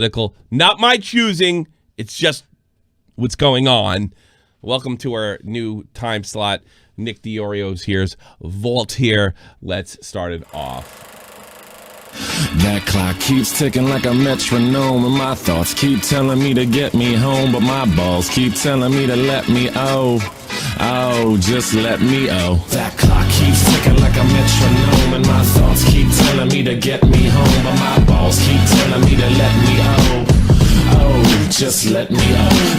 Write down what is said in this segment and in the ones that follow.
political. Not my choosing. It's just what's going on. Welcome to our new time slot. Nick DiOrio's here's Vault here. Let's start it off. That clock keeps ticking like a metronome, and my thoughts keep telling me to get me home, but my balls keep telling me to let me just let me That clock keeps ticking like a metronome, and my thoughts keep telling me to get me home, but my balls keep telling me to let me just let me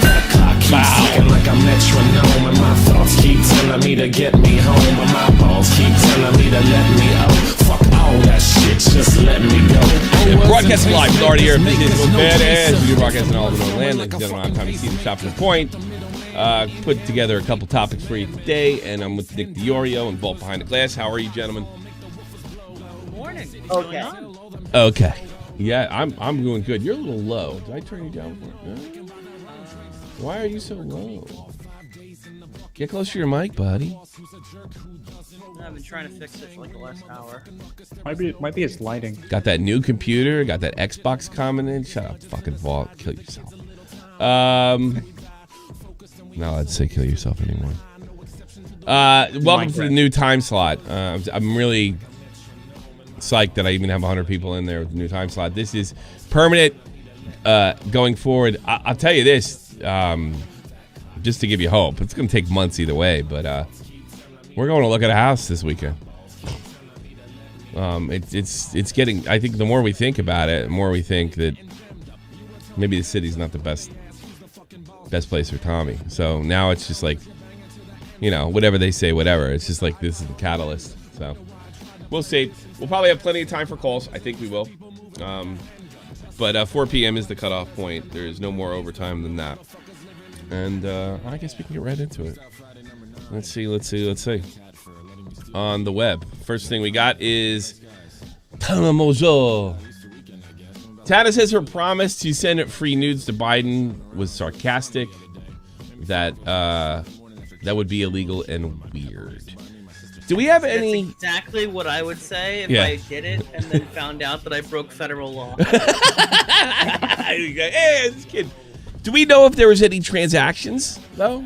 That clock keeps ticking like a metronome, and my thoughts keep telling me to get me home, but my balls keep telling me to let me fuck all that shit, just let me go. Broadcasting live, Florida here. Badass. We're broadcasting all over Orlando. Gentlemen, I'm Tommy C. Shop to the Point. Put together a couple topics for you today, and I'm with Nick DiOrio and Vault Behind the Glass. How are you, gentlemen? Good morning. Okay. Yeah, I'm doing good. You're a little low. Did I turn you down? No? Why are you so low? Get closer to your mic, buddy. I've been trying to fix it for like the last hour. Might be his lighting. Got that new computer. Got that Xbox coming in. Shut up, fucking Vault. Kill yourself. Not allowed to say kill yourself anymore. Welcome to the new time slot. I'm really psyched that I even have 100 people in there with the new time slot. This is permanent going forward. I'll tell you this, just to give you hope. It's going to take months either way, but we're going to look at a house this weekend. It's getting, I think the more we think about it, the more we think that maybe the city's not the best place for Tommy. So now it's just like, whatever they say, whatever. It's just like this is the catalyst. So we'll see. We'll probably have plenty of time for calls. I think we will. But 4 p.m. is the cutoff point. There is no more overtime than that. And I guess we can get right into it. Let's see. On the web, first thing we got is Tana Mongeau. Tana says her promise to send free nudes to Biden was sarcastic. That would be illegal and weird. Do we have any? That's exactly what I would say if I did it and then found out that I broke federal law. Hey, this kid. Do we know if there was any transactions though?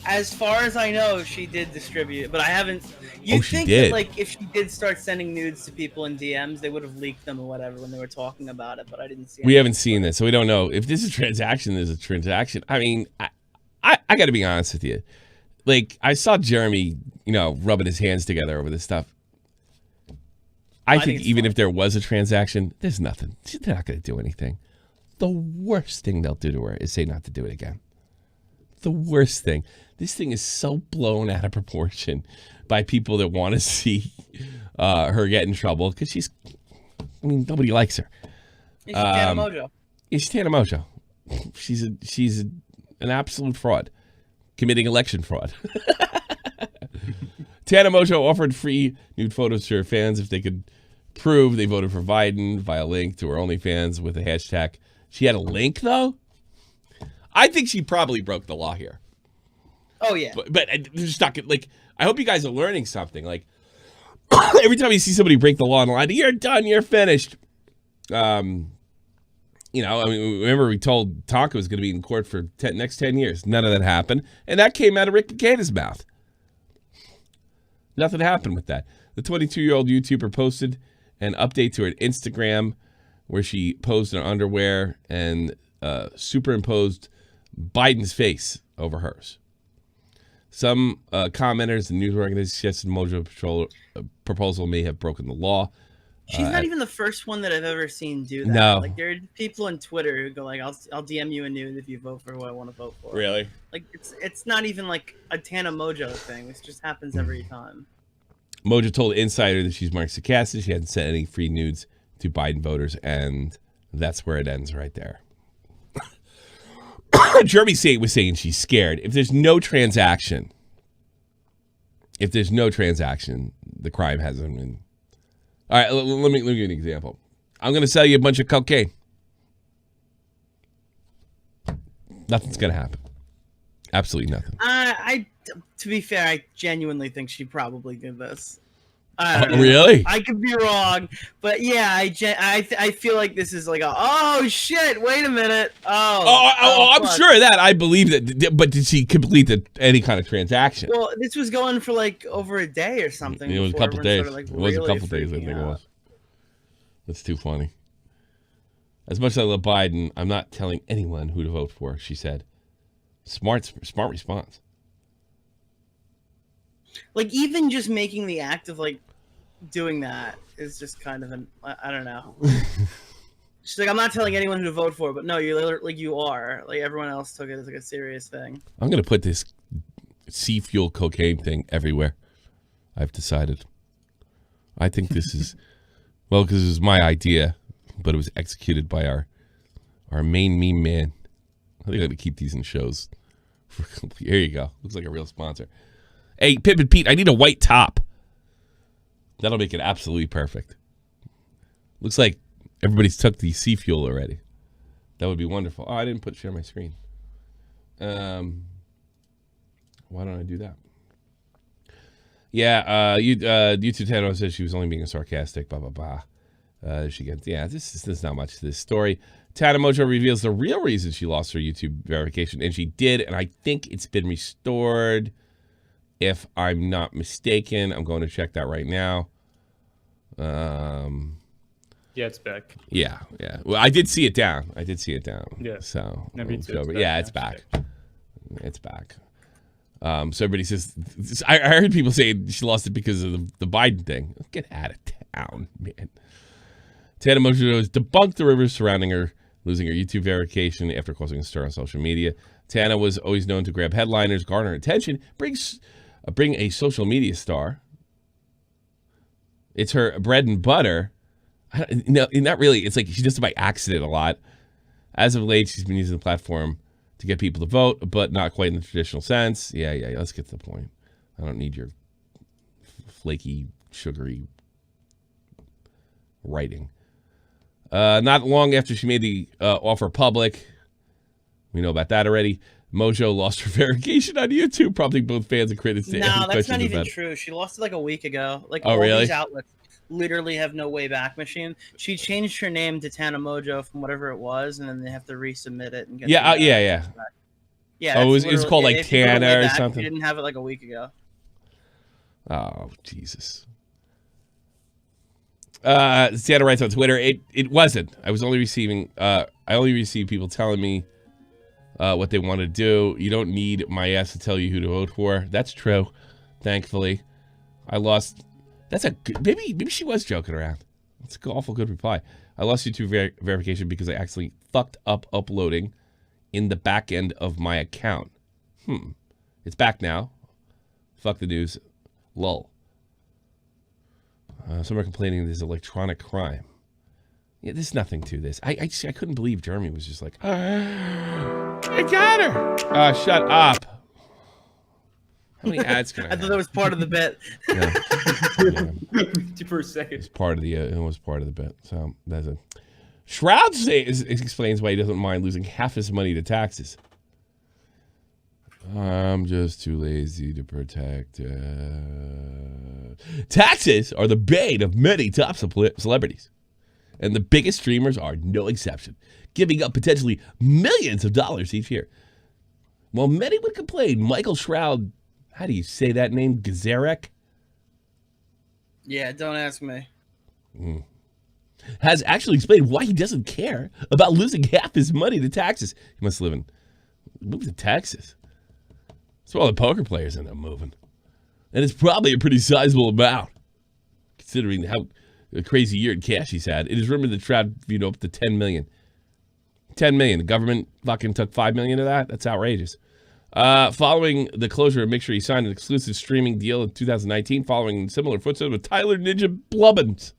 As far as I know, she did distribute it, but I haven't. You'd think did. that, like, if she did start sending nudes to people in DMs, they would have leaked them or whatever when they were talking about it, but I didn't see. We haven't seen this, so we don't know if this is a transaction. There's a transaction. I mean, I got to be honest with you. Like, I saw Jeremy, rubbing his hands together over this stuff. I think even if there was a transaction, there's nothing. They're not going to do anything. The worst thing they'll do to her is say not to do it again. The worst thing. This thing is so blown out of proportion by people that want to see her get in trouble because nobody likes her. She's Tana Mongeau. She's Tana Mongeau. She's an absolute fraud, committing election fraud. Tana Mongeau offered free nude photos to her fans if they could prove they voted for Biden via link to her OnlyFans with a hashtag. She had a link though. I think she probably broke the law here. Oh yeah, but just not like. I hope you guys are learning something. Like every time you see somebody break the law online, you're done, you're finished. Remember we told Tonka was going to be in court for next 10 years. None of that happened, and that came out of Rick Buchanan's mouth. Nothing happened with that. The 22-year-old YouTuber posted an update to her Instagram where she posed in her underwear and superimposed Biden's face over hers. Some commenters and news organizations suggested Mongeau's proposal may have broken the law. She's not even the first one that I've ever seen do that. No. Like, there are people on Twitter who go like, I'll DM you a nude if you vote for who I want to vote for. Really? Like, it's not even like a Tana Mongeau thing. This just happens every time. Mongeau told Insider that she's marked sarcastic. She hadn't sent any free nudes to Biden voters, and that's where it ends right there. Jeremy was saying she's scared. If there's no transaction, the crime hasn't been. All right, let me give you an example. I'm going to sell you a bunch of cocaine. Nothing's going to happen. Absolutely nothing. To be fair, I genuinely think she probably did this. I don't know. Really? I could be wrong, but yeah, I feel like this is like oh shit, wait a minute. I'm fuck. sure of that. I believe that. But did she complete any kind of transaction? Well, this was going for like over a day or something. It was a before couple everyone days. started, like, It was a really couple days, I freaking think it out. was. That's too funny. As much as I love Biden, I'm not telling anyone who to vote for, she said. Smart response. Like, even just making the act of like doing that is just kind of I don't know. She's like, I'm not telling anyone who to vote for, but no, you are. Like, everyone else took it as like a serious thing. I'm going to put this sea fuel cocaine thing everywhere. I've decided. I think this is, well, because it was my idea, but it was executed by our main meme man. I think I'm going to keep these in shows. Here you go. Looks like a real sponsor. Hey, Pip and Pete, I need a white top. That'll make it absolutely perfect. Looks like everybody's took the sea fuel already. That would be wonderful. Oh, I didn't share my screen. Why don't I do that? Yeah, YouTube Tana says she was only being sarcastic, blah, blah, blah. She gets, there's not much to this story. Tana Mongeau reveals the real reason she lost her YouTube verification, and she did, and I think it's been restored, if I'm not mistaken. I'm going to check that right now. Yeah, it's back. Yeah. Well, I did see it down. Yeah. So, It's back. It's back. So everybody says, I heard people say she lost it because of the Biden thing. Get out of town, man. Tana Mongeau has debunked the rumors surrounding her losing her YouTube verification after causing a stir on social media. Tana was always known to grab headliners, garner attention, bring a social media star. It's her bread and butter. No, not really. It's like she does it by accident a lot. As of late, she's been using the platform to get people to vote, but not quite in the traditional sense. Yeah, let's get to the point. I don't need your flaky, sugary writing. Not long after she made the offer public, we know about that already, Mongeau lost her verification on YouTube, prompting both fans and critics to No, that's not even about it. true. She lost it like a week ago. Like, Oh, all really? these outlets literally have no way back machine. She changed her name to Tana Mongeau from whatever it was, and then they have to resubmit it and get Yeah, the, yeah. back. Yeah. Oh, that's it was literally- called, like, if you go way Tana or back, something? She didn't have it like a week ago. Oh, Jesus. Tana writes on Twitter, it wasn't. I only received people telling me what they want to do. You don't need my ass to tell you who to vote for. That's true. Thankfully, I lost. That's a good, maybe she was joking around. That's an awful good reply. I lost YouTube verification because I actually fucked up uploading in the back end of my account. It's back now. Fuck the news. Lol. Some are complaining there's electronic crime. Yeah, there's nothing to this. I couldn't believe Jeremy was just like, I got her. Shut up. How many ads can I I have? thought that was part of the bit. Yeah. For a second. It's part of the. It was part of the bit. So that's it. Shroud explains why he doesn't mind losing half his money to taxes. I'm just too lazy to protect. Taxes are the bane of many top celebrities, and the biggest streamers are no exception, giving up potentially millions of dollars each year. While many would complain, Michael Shroud, how do you say that name, Gazarek? Yeah, don't ask me. Has actually explained why he doesn't care about losing half his money to taxes. He must move to Texas. That's where all the poker players end up moving. And it's probably a pretty sizable amount, considering how a crazy year in cash he's had. It is rumored that Shroud viewed up to $10 million. $10 million. The government fucking took $5 million of that? That's outrageous. Following the closure of Mixer, he signed an exclusive streaming deal in 2019, following similar footsteps with Tyler Ninja Blubbins.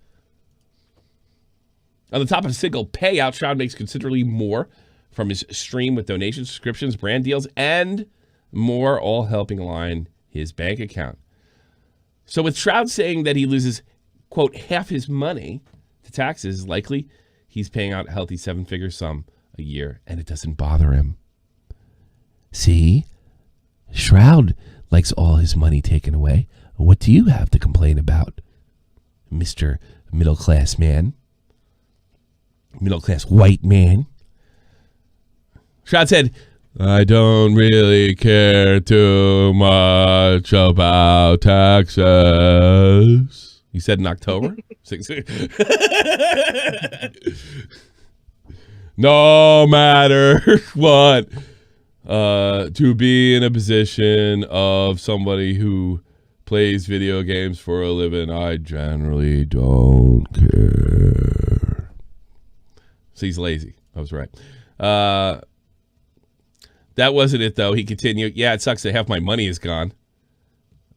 On the top of a single payout, Shroud makes considerably more from his stream with donations, subscriptions, brand deals, and more, all helping align his bank account. So with Shroud saying that he loses, quote, half his money to taxes, likely he's paying out a healthy seven-figure sum a year, and it doesn't bother him. See? Shroud likes all his money taken away. What do you have to complain about? Mr. Middle Class Man. Middle class white man. Shroud said, I don't really care too much about taxes. He said in October. No matter what, to be in a position of somebody who plays video games for a living, I generally don't care. So he's lazy. I was right. That wasn't it, though. He continued, yeah, it sucks that half my money is gone.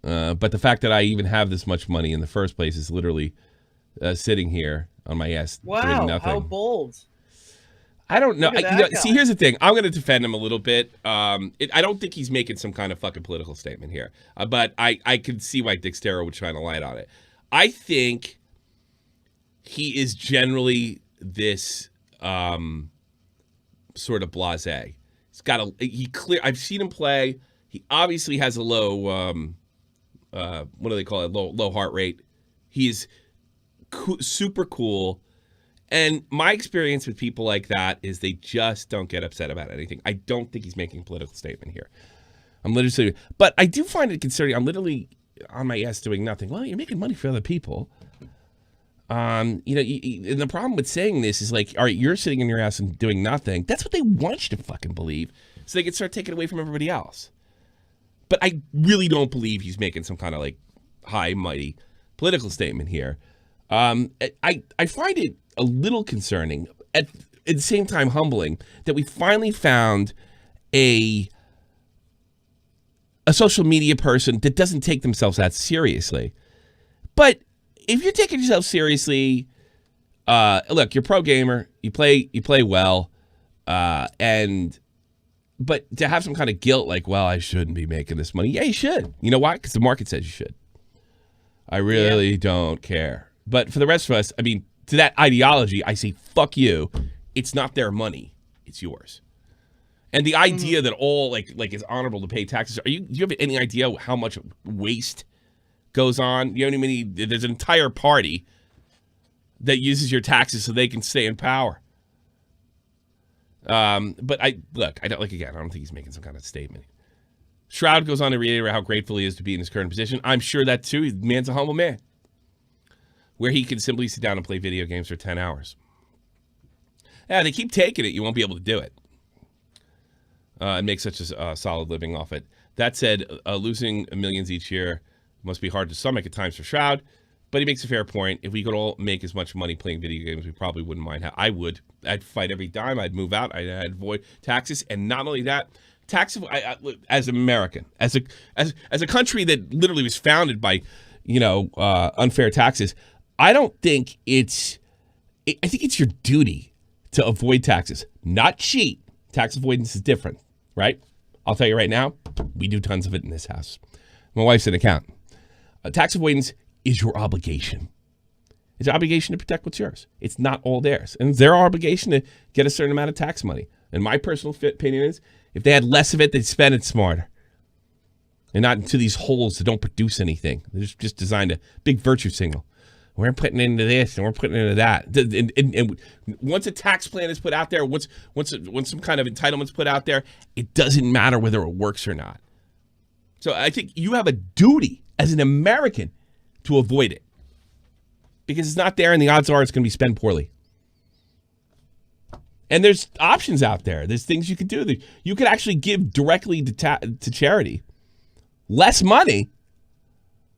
But the fact that I even have this much money in the first place is literally sitting here on my ass doing nothing. How bold. I don't know. See, here's the thing. I'm going to defend him a little bit. I don't think he's making some kind of fucking political statement here. But I can see why Dick Stero would shine a light on it. I think he is generally this sort of blasé. I've seen him play. He obviously has a low, what do they call it? Low heart rate. He's super cool. And my experience with people like that is they just don't get upset about anything. I don't think he's making a political statement here. But I do find it concerning. I'm literally on my ass doing nothing. Well, you're making money for other people. And the problem with saying this is like, all right, you're sitting in your ass and doing nothing. That's what they want you to fucking believe, so they can start taking it away from everybody else. But I really don't believe he's making some kind of like high mighty political statement here. I find it a little concerning, at the same time humbling, that we finally found a social media person that doesn't take themselves that seriously. But if you're taking yourself seriously, look, you're a pro gamer, you play well, but to have some kind of guilt like, well, I shouldn't be making this money. Yeah, you should. You know why? Because the market says you should. I really don't care. But for the rest of us, I mean, to that ideology, I say, fuck you. It's not their money. It's yours. And the idea that all like it's honorable to pay taxes. Do you have any idea how much waste goes on? You know what I mean? There's an entire party that uses your taxes so they can stay in power. But I don't think he's making some kind of statement. Shroud goes on to reiterate how grateful he is to be in his current position. I'm sure that too. The man's a humble man, where he can simply sit down and play video games for 10 hours. Yeah, they keep taking it. You won't be able to do it. And make such a solid living off it. That said, losing millions each year must be hard to stomach at times for Shroud, but he makes a fair point. If we could all make as much money playing video games, we probably wouldn't mind. I would. I'd fight every dime. I'd move out. I'd avoid taxes. And not only that, as an American, as a country that literally was founded by, unfair taxes, I don't think I think it's your duty to avoid taxes, not cheat. Tax avoidance is different, right? I'll tell you right now, we do tons of it in this house. My wife's an accountant. Tax avoidance is your obligation. It's your obligation to protect what's yours. It's not all theirs. And it's their obligation to get a certain amount of tax money. And my personal opinion is, if they had less of it, they'd spend it smarter. And not into these holes that don't produce anything. They're just designed a big virtue signal. We're putting into this and we're putting into that. And once a tax plan is put out there, once some kind of entitlement's put out there, it doesn't matter whether it works or not. So I think you have a duty as an American to avoid it, because it's not there and the odds are it's going to be spent poorly. And there's options out there. There's things you could do. You could actually give directly to charity less money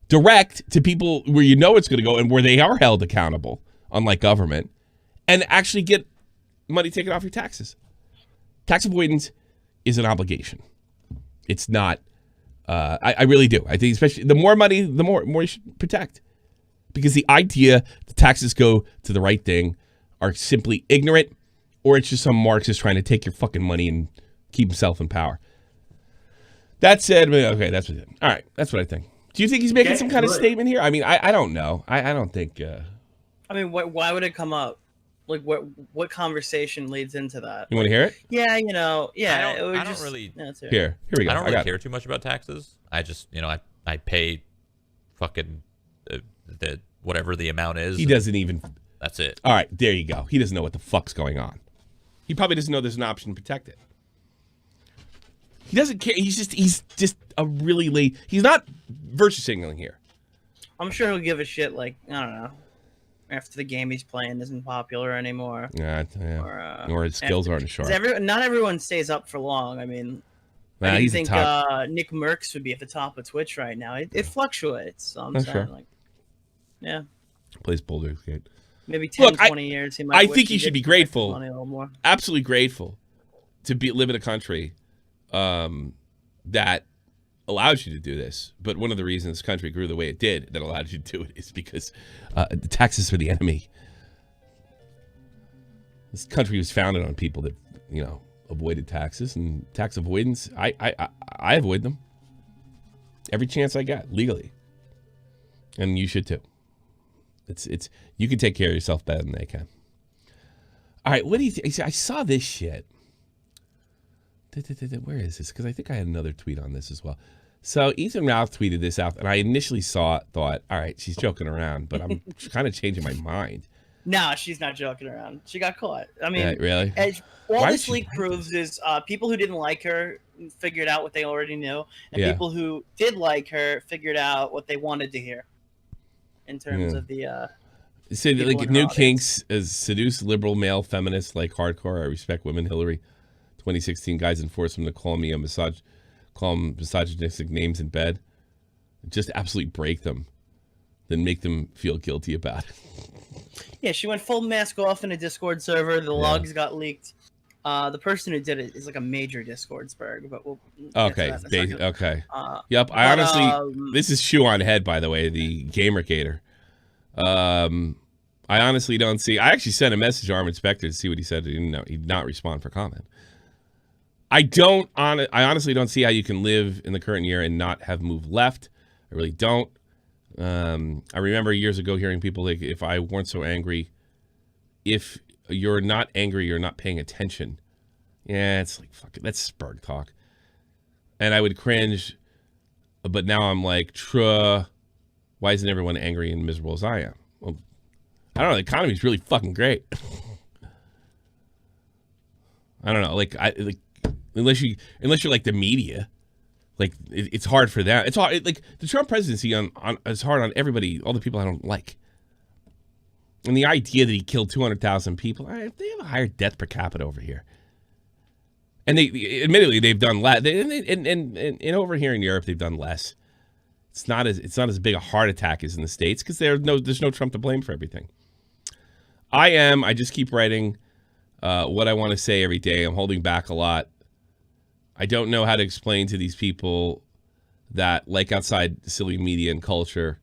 direct to people where you know it's going to go and where they are held accountable, unlike government, and actually get money taken off your taxes. Tax avoidance is an obligation. It's not. I really do. I think especially the more money, the more you should protect. Because the idea the taxes go to the right thing are simply ignorant, or it's just some Marxist trying to take your fucking money and keep himself in power. That said, okay, that's what it is. All right, that's what I think. Do you think he's making some kind of statement here? I mean, I don't know. I don't think. I mean, why would it come up? Like, what conversation leads into that? You want to hear it? Yeah, yeah. I don't really. Yeah, here we go. I don't really care too much about taxes. I just, I pay fucking whatever the amount is. He doesn't even. That's it. All right, there you go. He doesn't know what the fuck's going on. He probably doesn't know there's an option to protect it. He doesn't care. He's just a really late. He's not virtue signaling here. I'm sure he'll give a shit, like, I don't know, after the game he's playing isn't popular anymore. Yeah. Or his skills aren't sharp. Not everyone stays up for long. I mean, Nah, I he's think Nick Merckx would be at the top of Twitch right now. It fluctuates. So I'm saying, sure. like, yeah. Plays Baldur's Gate. Maybe 10, Look, 20 years. He might I think he should be grateful. Money a little more. Absolutely grateful to live in a country that allows you to do this. But one of the reasons this country grew the way it did that allowed you to do it is because the taxes are the enemy. This country was founded on people that, avoided taxes, and tax avoidance, I avoid them every chance I get legally. And you should too. It's you can take care of yourself better than they can. All right, what do you think? I saw this shit. Where is this? Because I think I had another tweet on this as well. So Ethan Ralph tweeted this out, and I initially thought, all right, she's joking around, but I'm kind of changing my mind. No, she's not joking around. She got caught. I mean, really? All this leak proves is people who didn't like her figured out what they already knew, and people who did like her figured out what they wanted to hear. In terms of the say like new kinks as seduce liberal male feminists like hardcore. I respect women. Hillary, 2016 guys enforce them to call them misogynistic names in bed. Just absolutely break them, then make them feel guilty about it. Yeah, she went full mask off in a Discord server. The logs got leaked. The person who did it is like a major Discord spurg, but we'll okay. Yep. I honestly, this is shoe on head, by the way, the Gamergator. I honestly don't see. I actually sent a message to Armin Specter to see what he said. He did not respond for comment. I honestly don't see how you can live in the current year and not have moved left. I really don't. I remember years ago hearing people like, if I weren't so angry, if you're not angry, you're not paying attention. Yeah, it's like, fuck it, that's spurg talk. And I would cringe, but now I'm like, why isn't everyone angry and miserable as I am? Well, I don't know, the economy's really fucking great. I don't know, unless you're like the media, like it's hard for them. It's hard, like the Trump presidency is hard on everybody, all the people I don't like. And the idea that he killed 200,000 people, they have a higher death per capita over here. And admittedly they've done less. And over here in Europe they've done less. It's not as big a heart attack as in the States because there's no Trump to blame for everything. I just keep writing what I want to say every day. I'm holding back a lot. I don't know how to explain to these people that, like outside silly media and culture,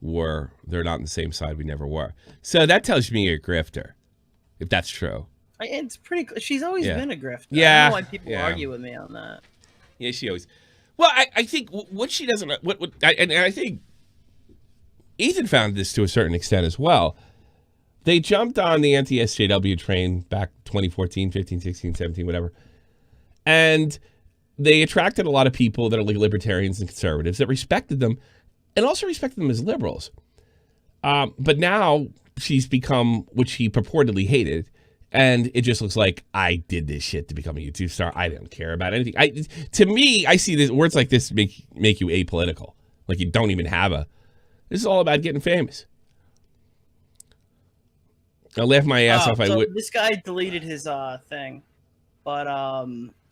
they're not on the same side we never were. So that tells me you're a grifter, if that's true. It's pretty. She's always been a grifter. Yeah. I don't know why people argue with me on that. Yeah, she always. Well, I think what she doesn't. And I think Ethan found this to a certain extent as well. They jumped on the anti-SJW train back 2014, 15, 16, 17, whatever, and they attracted a lot of people that are like libertarians and conservatives that respected them. And also respected them as liberals. But now she's become what she purportedly hated. And it just looks like I did this shit to become a YouTube star. I don't care about anything. To me, I see this words like this make you apolitical. Like you don't even have this is all about getting famous. I laugh my ass off. This guy deleted his thing. But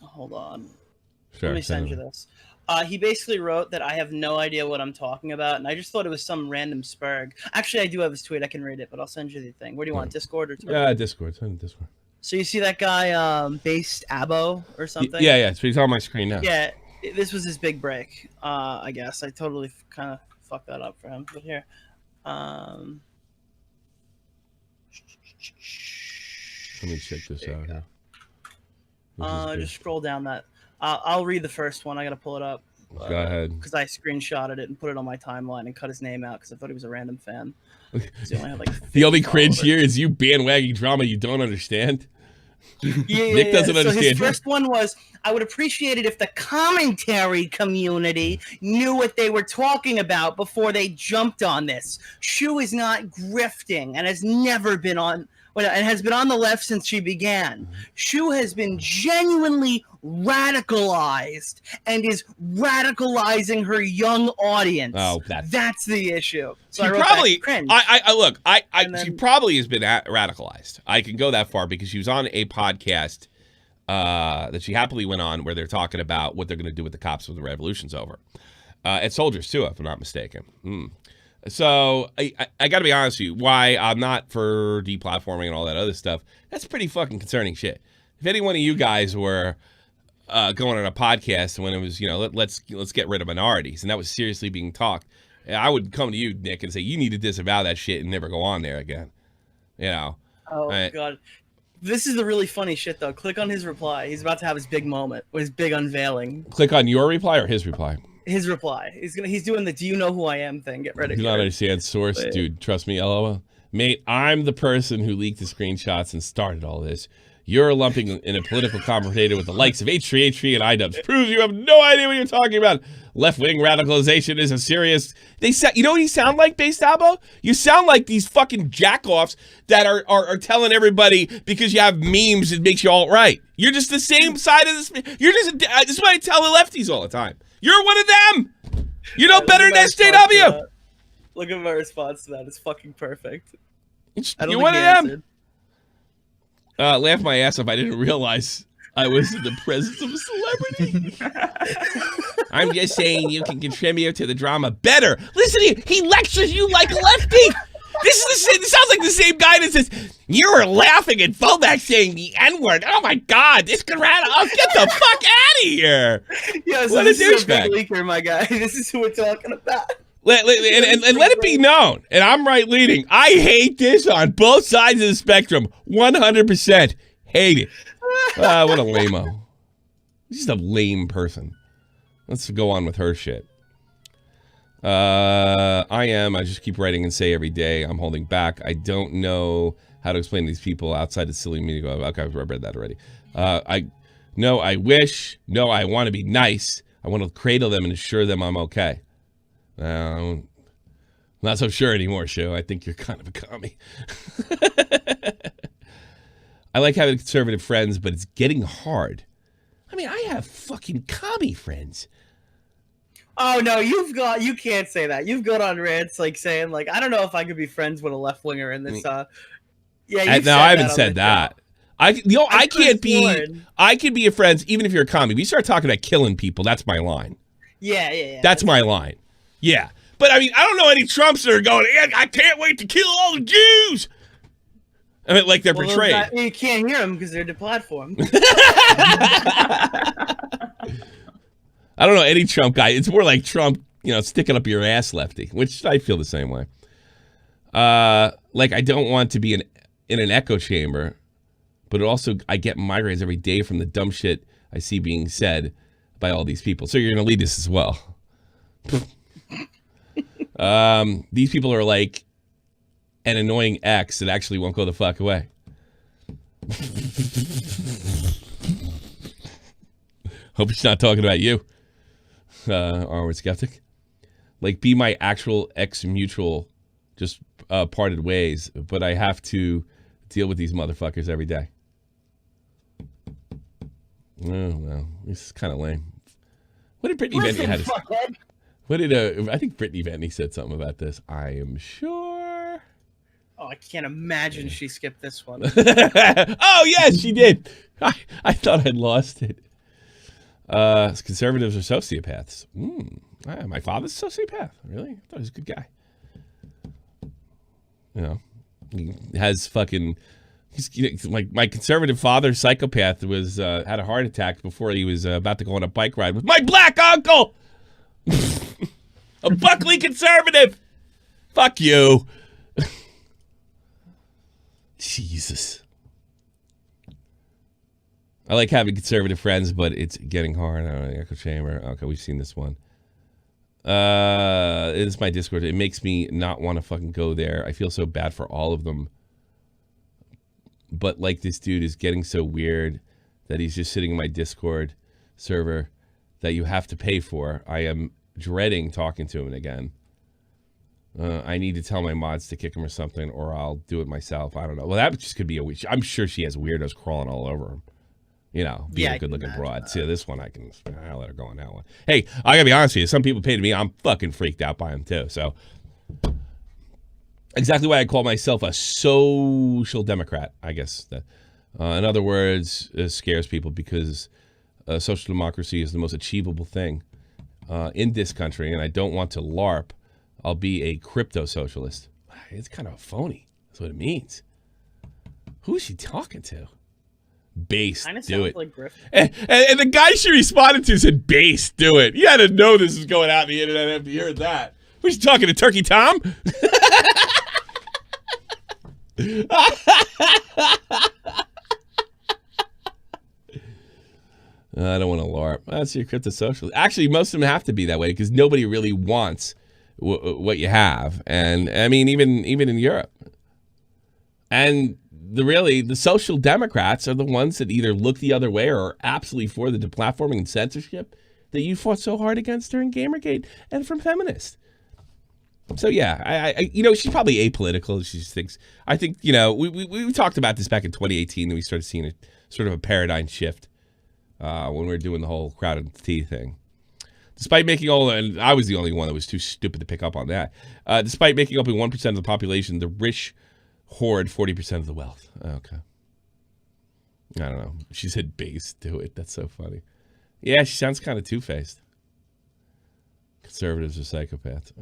hold on. Sure, let me send you this. He basically wrote that I have no idea what I'm talking about, and I just thought it was some random spurg. Actually, I do have his tweet. I can read it, but I'll send you the thing. Where do you want, Discord or Twitter? Yeah, Discord. Send Discord. So you see that guy, Based Abo or something? Yeah. So he's on my screen now. Yeah, this was his big break, I guess. I totally kind of fucked that up for him. But here. Let me check this out here. Just scroll down that. I'll read the first one. I gotta pull it up. Go ahead. Because I screenshotted it and put it on my timeline and cut his name out because I thought he was a random fan. He only had, like, the only cringe here is you bandwagging drama you don't understand. Nick doesn't understand. So his first one was, I would appreciate it if the commentary community knew what they were talking about before they jumped on this. Shu is not grifting and has never been on, and has been on the left since she began. Shu has been genuinely radicalized and is radicalizing her young audience. Oh, that's the issue. So she I wrote probably, that cringe. Look, she probably has been radicalized. I can go that far because she was on a podcast that she happily went on where they're talking about what they're going to do with the cops when the revolution's over. And soldiers too, if I'm not mistaken. So I got to be honest with you, why I'm not for deplatforming and all that other stuff. That's pretty fucking concerning shit. If any one of you guys were going on a podcast when it was, let's get rid of minorities, and that was seriously being talked, I would come to you, Nick, and say you need to disavow that shit and never go on there again. Oh God. This is the really funny shit, though. Click on his reply. He's about to have his big moment, his big unveiling. Click on your reply or his reply? His reply. He's doing the "Do you know who I am" thing. Get ready. Do not understand source, dude. Trust me, LOL. Mate, I'm the person who leaked the screenshots and started all this. You're lumping in a political commentator with the likes of H3, and iDubbbz. Proves you have no idea what you're talking about. Left-wing radicalization is a serious... You know what you sound like, Base Dabo? You sound like these fucking jack-offs that are telling everybody because you have memes it makes you alt-right. You're just the same side of this... This is what I tell the lefties all the time. You're one of them! You know better than SJW! Look at my response to that. It's fucking perfect. You're one of them! Laugh my ass off. I didn't realize I was in the presence of a celebrity. I'm just saying you can contribute to the drama better. Listen to you. He lectures you like a lefty. This sounds like the same guy that says, you were laughing at Vovac saying the N-word. Oh my God, this could get the fuck out of here. Yeah, so what a douchebag. Leaker, my guy. This is who we're talking about. And let it be known, and I'm right leading, I hate this on both sides of the spectrum. 100% hate it. What a lame-o. Just a lame person. Let's go on with her shit. I just keep writing and say every day, I'm holding back. I don't know how to explain to these people outside the silly media. Okay, I read that already. I want to be nice. I want to cradle them and assure them I'm okay. I'm not so sure anymore, Shu. I think you're kind of a commie. I like having conservative friends, but it's getting hard. I mean, I have fucking commie friends. Oh no, you can't say that. You've got on rants like saying like, I don't know if I could be friends with a left winger in this. Yeah, I haven't said that. I can't be. I can be your friends even if you're a commie. We start talking about killing people. That's my line. Yeah. That's my line. Yeah, but I mean, I don't know any Trumps that are going, I can't wait to kill all the Jews. I mean, like they're portrayed. You can't hear them because they're deplatformed. I don't know any Trump guy. It's more like Trump, sticking up your ass, lefty, which I feel the same way. Like I don't want to be in an echo chamber, but also I get migraines every day from the dumb shit I see being said by all these people. So you're going to lead this as well. These people are like an annoying ex that actually won't go the fuck away. Hope he's not talking about you, Armored Skeptic. Like, be my actual ex-mutual, just parted ways, but I have to deal with these motherfuckers every day. Oh, well, this is kind of lame. What did Brittany Ventney have to say? I think Brittany Ventney said something about this. I am sure. Oh, I can't imagine she skipped this one. Oh, yes, she did. I thought I'd lost it. Conservatives are sociopaths. My father's a sociopath. Really? I thought he was a good guy. He has fucking... my conservative father, psychopath, had a heart attack before he was about to go on a bike ride with my black uncle! A Buckley conservative! Fuck you. Jesus. I like having conservative friends, but it's getting hard. I don't know, echo chamber. Okay, we've seen this one. It's my Discord. It makes me not want to fucking go there. I feel so bad for all of them. but like this dude is getting so weird that he's just sitting in my Discord server that you have to pay for. I am dreading talking to him again. I need to tell my mods to kick him or something, or I'll do it myself. I don't know. Well, that just could be a weird. I'm sure she has weirdos crawling all over him. You know, being a good-looking broad. See, this one I'll let her go on that one. Hey, I gotta be honest with you. Some people pay to me. I'm fucking freaked out by him too. So, exactly why I call myself a social democrat. I guess that, in other words, it scares people because social democracy is the most achievable thing in this country, and I don't want to LARP. I'll be a crypto socialist. It's kind of a phony. That's what it means. Who is she talking to? Base, do it. Like and the guy she responded to said, "Base, do it." You had to know this was going out on the internet after you heard that. Who's she talking to, Turkey Tom? I don't want to LARP. That's your crypto socialist. Actually, most of them have to be that way because nobody really wants what you have, and I mean, even in Europe, and the social democrats are the ones that either look the other way or are absolutely for the deplatforming and censorship that you fought so hard against during Gamergate and from feminists. So yeah, I she's probably apolitical. She just thinks. I think we talked about this back in 2018, and we started seeing a sort of a paradigm shift when we were doing the whole crowded tea thing. Despite making and I was the only one that was too stupid to pick up on that. Despite making up 1% of the population, the rich hoard 40% of the wealth. Okay. I don't know. She said base, do it. That's so funny. Yeah, she sounds kind of two-faced. Conservatives are psychopaths.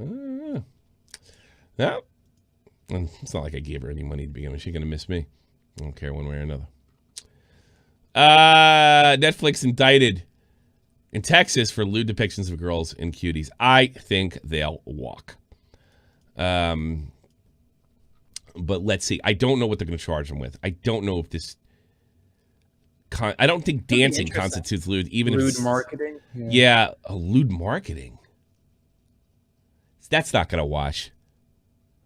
No. It's not like I gave her any money to begin with. She's going to miss me. I don't care one way or another. Netflix indicted in Texas for lewd depictions of girls and cuties. I think they'll walk. But let's see. I don't know what they're going to charge them with. I don't know if this... I don't think dancing constitutes lewd. Even lewd if marketing? Yeah, lewd marketing. That's not going to wash.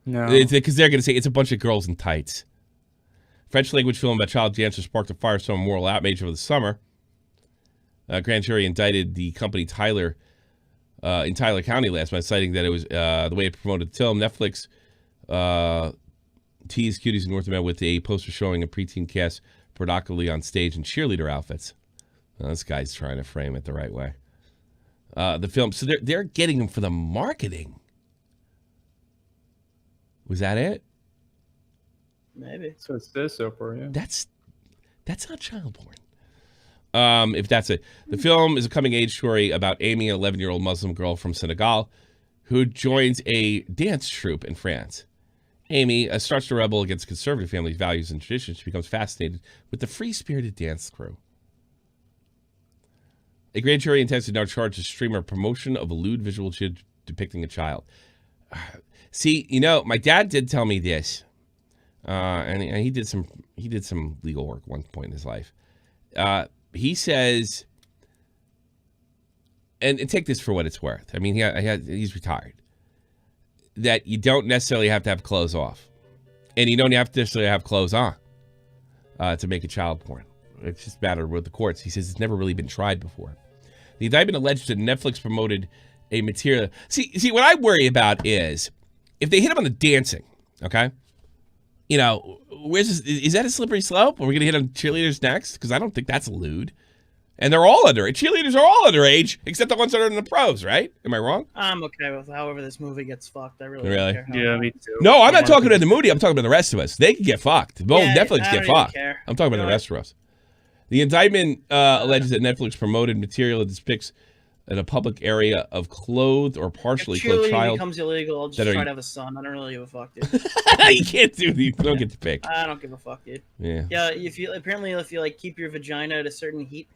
No. Because they're going to say it's a bunch of girls in tights. French language film about child dancers sparked a firestorm moral outrage over the summer. Grand jury indicted the company Tyler in Tyler County last month, citing that it was the way it promoted the film. Netflix teased cuties in North America with a poster showing a preteen cast predominantly on stage in cheerleader outfits. This guy's trying to frame it the right way. The film, so they're getting them for the marketing. Was that it? Maybe. So it's this so far, yeah. That's not child porn. If that's it. The film is a coming-age story about Amy, an 11-year-old Muslim girl from Senegal, who joins a dance troupe in France. Amy starts to rebel against conservative family values and traditions. She becomes fascinated with the free-spirited dance crew. A grand jury intends to now charge the streamer promotion of a lewd visual depicting a child. See, my dad did tell me this, and he did some legal work one point in his life. He says, and take this for what it's worth. I mean, he's retired. That you don't necessarily have to have clothes off, and you don't have to necessarily have clothes on to make a child porn. It's just a matter with the courts. He says it's never really been tried before. The indictment alleged that Netflix promoted a material. See, what I worry about is if they hit him on the dancing. Okay, is that a slippery slope? Are we going to hit on cheerleaders next? Because I don't think that's lewd. And they're all underage. Cheerleaders are all underage, except the ones that are in the pros, right? Am I wrong? I'm okay with however this movie gets fucked. I really don't care. Yeah, me too. No, I'm not talking about the movie. I'm talking about the rest of us. They can get fucked. Netflix get fucked. Care. I'm talking about the rest of us. The indictment alleges that Netflix promoted material that depicts in a public area of clothed or partially clothed child. If becomes illegal, I'll just try to have a son. I don't really give a fuck, dude. You can't do these. You don't get to pick. I don't give a fuck, dude. Yeah. Yeah. If you keep your vagina at a certain heat,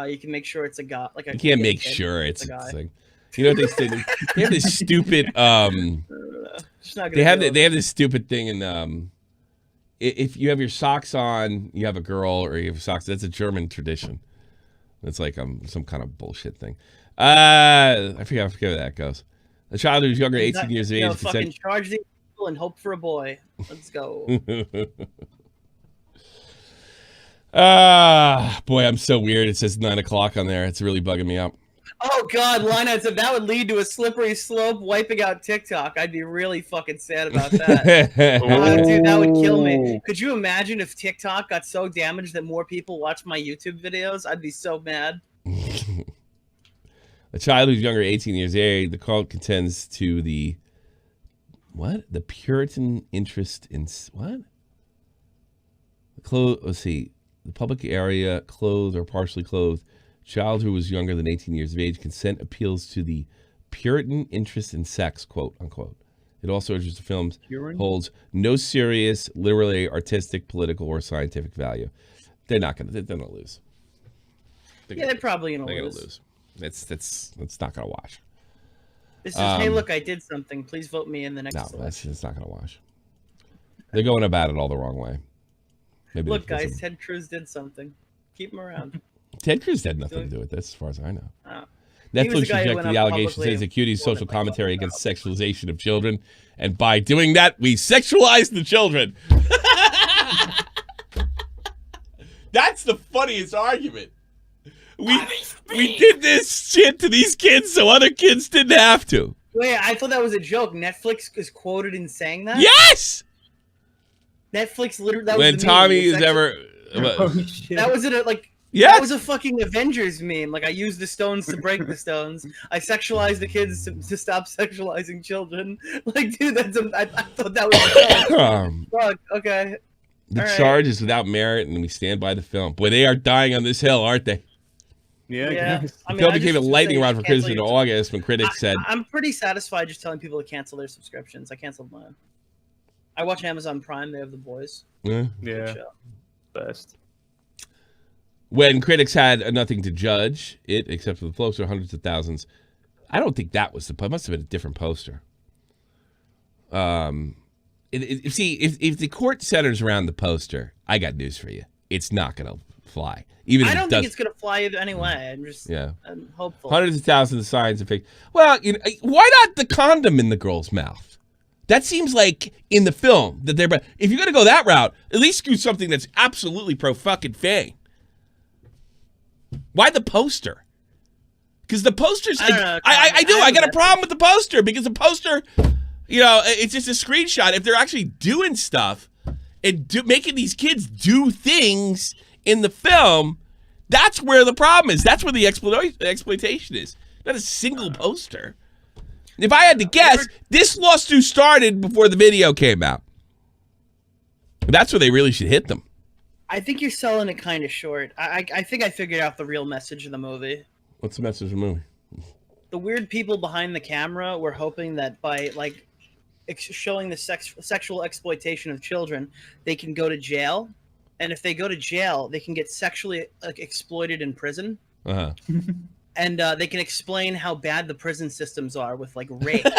you can make sure it's a guy. Like you can't make sure it's a guy. You know what they say? They have this stupid. They have this stupid thing in. If you have your socks on, you have a girl, or you have socks. That's a German tradition. It's like some kind of bullshit thing. I forget where that goes. A child who's younger, 18 years of age. Fucking charge these people and hope for a boy. Let's go. Boy, I'm so weird. It says 9 o'clock on there. It's really bugging me out. Oh God, Lineout said that would lead to a slippery slope, wiping out TikTok. I'd be really fucking sad about that. Dude, that would kill me. Could you imagine if TikTok got so damaged that more people watch my YouTube videos? I'd be so mad. A child who's younger, 18 years old, the call contends to the the Puritan interest in what? Let's see. The public area, clothed or partially clothed child who was younger than 18 years of age. Consent appeals to the Puritan interest in sex, quote unquote. It also urges the films holds no serious, literary, artistic, political, or scientific value. They're not gonna. They're gonna lose. They're probably gonna lose. It's not gonna wash. This is hey, look, I did something. Please vote me in the next. No, it's not gonna wash. They're going about it all the wrong way. Maybe look, guys, Ted Cruz did something. Keep him around. Ted Cruz had nothing to do with this, as far as I know. Netflix rejected the allegation, says the cutie's social commentary against sexualization of children, and by doing that, we sexualize the children. That's the funniest argument. We did this shit to these kids so other kids didn't have to. Wait, I thought that was a joke. Netflix is quoted in saying that? Yes! Netflix literally. That when was Tommy is ever. That was it. Like. Yeah. That was a fucking Avengers meme. Like, I used the stones to break the stones. I sexualized the kids to stop sexualizing children. Like, dude, I thought that was fuck. Okay. The charge is without merit, and we stand by the film. Boy, they are dying on this hill, aren't they? Yeah. The film became a lightning rod for critics in August when critics said... I'm pretty satisfied just telling people to cancel their subscriptions. I canceled mine. I watch Amazon Prime. They have The Boys. Yeah. Best. When critics had nothing to judge it, except for the poster, hundreds of thousands. I don't think that was it must have been a different poster. See, if the court centers around the poster, I got news for you. It's not going to fly. Even I don't think it's going to fly either anyway. I'm just I'm hopeful. Hundreds of thousands of signs of fake. Well, why not the condom in the girl's mouth? That seems like in the film that they're. If you're going to go that route, at least do something that's absolutely pro-fucking-fang. Why the poster? Because the poster's like, I got a problem with the poster because the poster, it's just a screenshot. If they're actually doing stuff and making these kids do things in the film, that's where the problem is. That's where the exploitation is. Not a single poster. If I had to guess, this lawsuit started before the video came out. That's where they really should hit them. I think you're selling it kind of short. I think I figured out the real message of the movie. What's the message of the movie? The weird people behind the camera were hoping that by showing the sexual exploitation of children, they can go to jail, and if they go to jail, they can get sexually exploited in prison. Uh-huh. And they can explain how bad the prison systems are with rape. They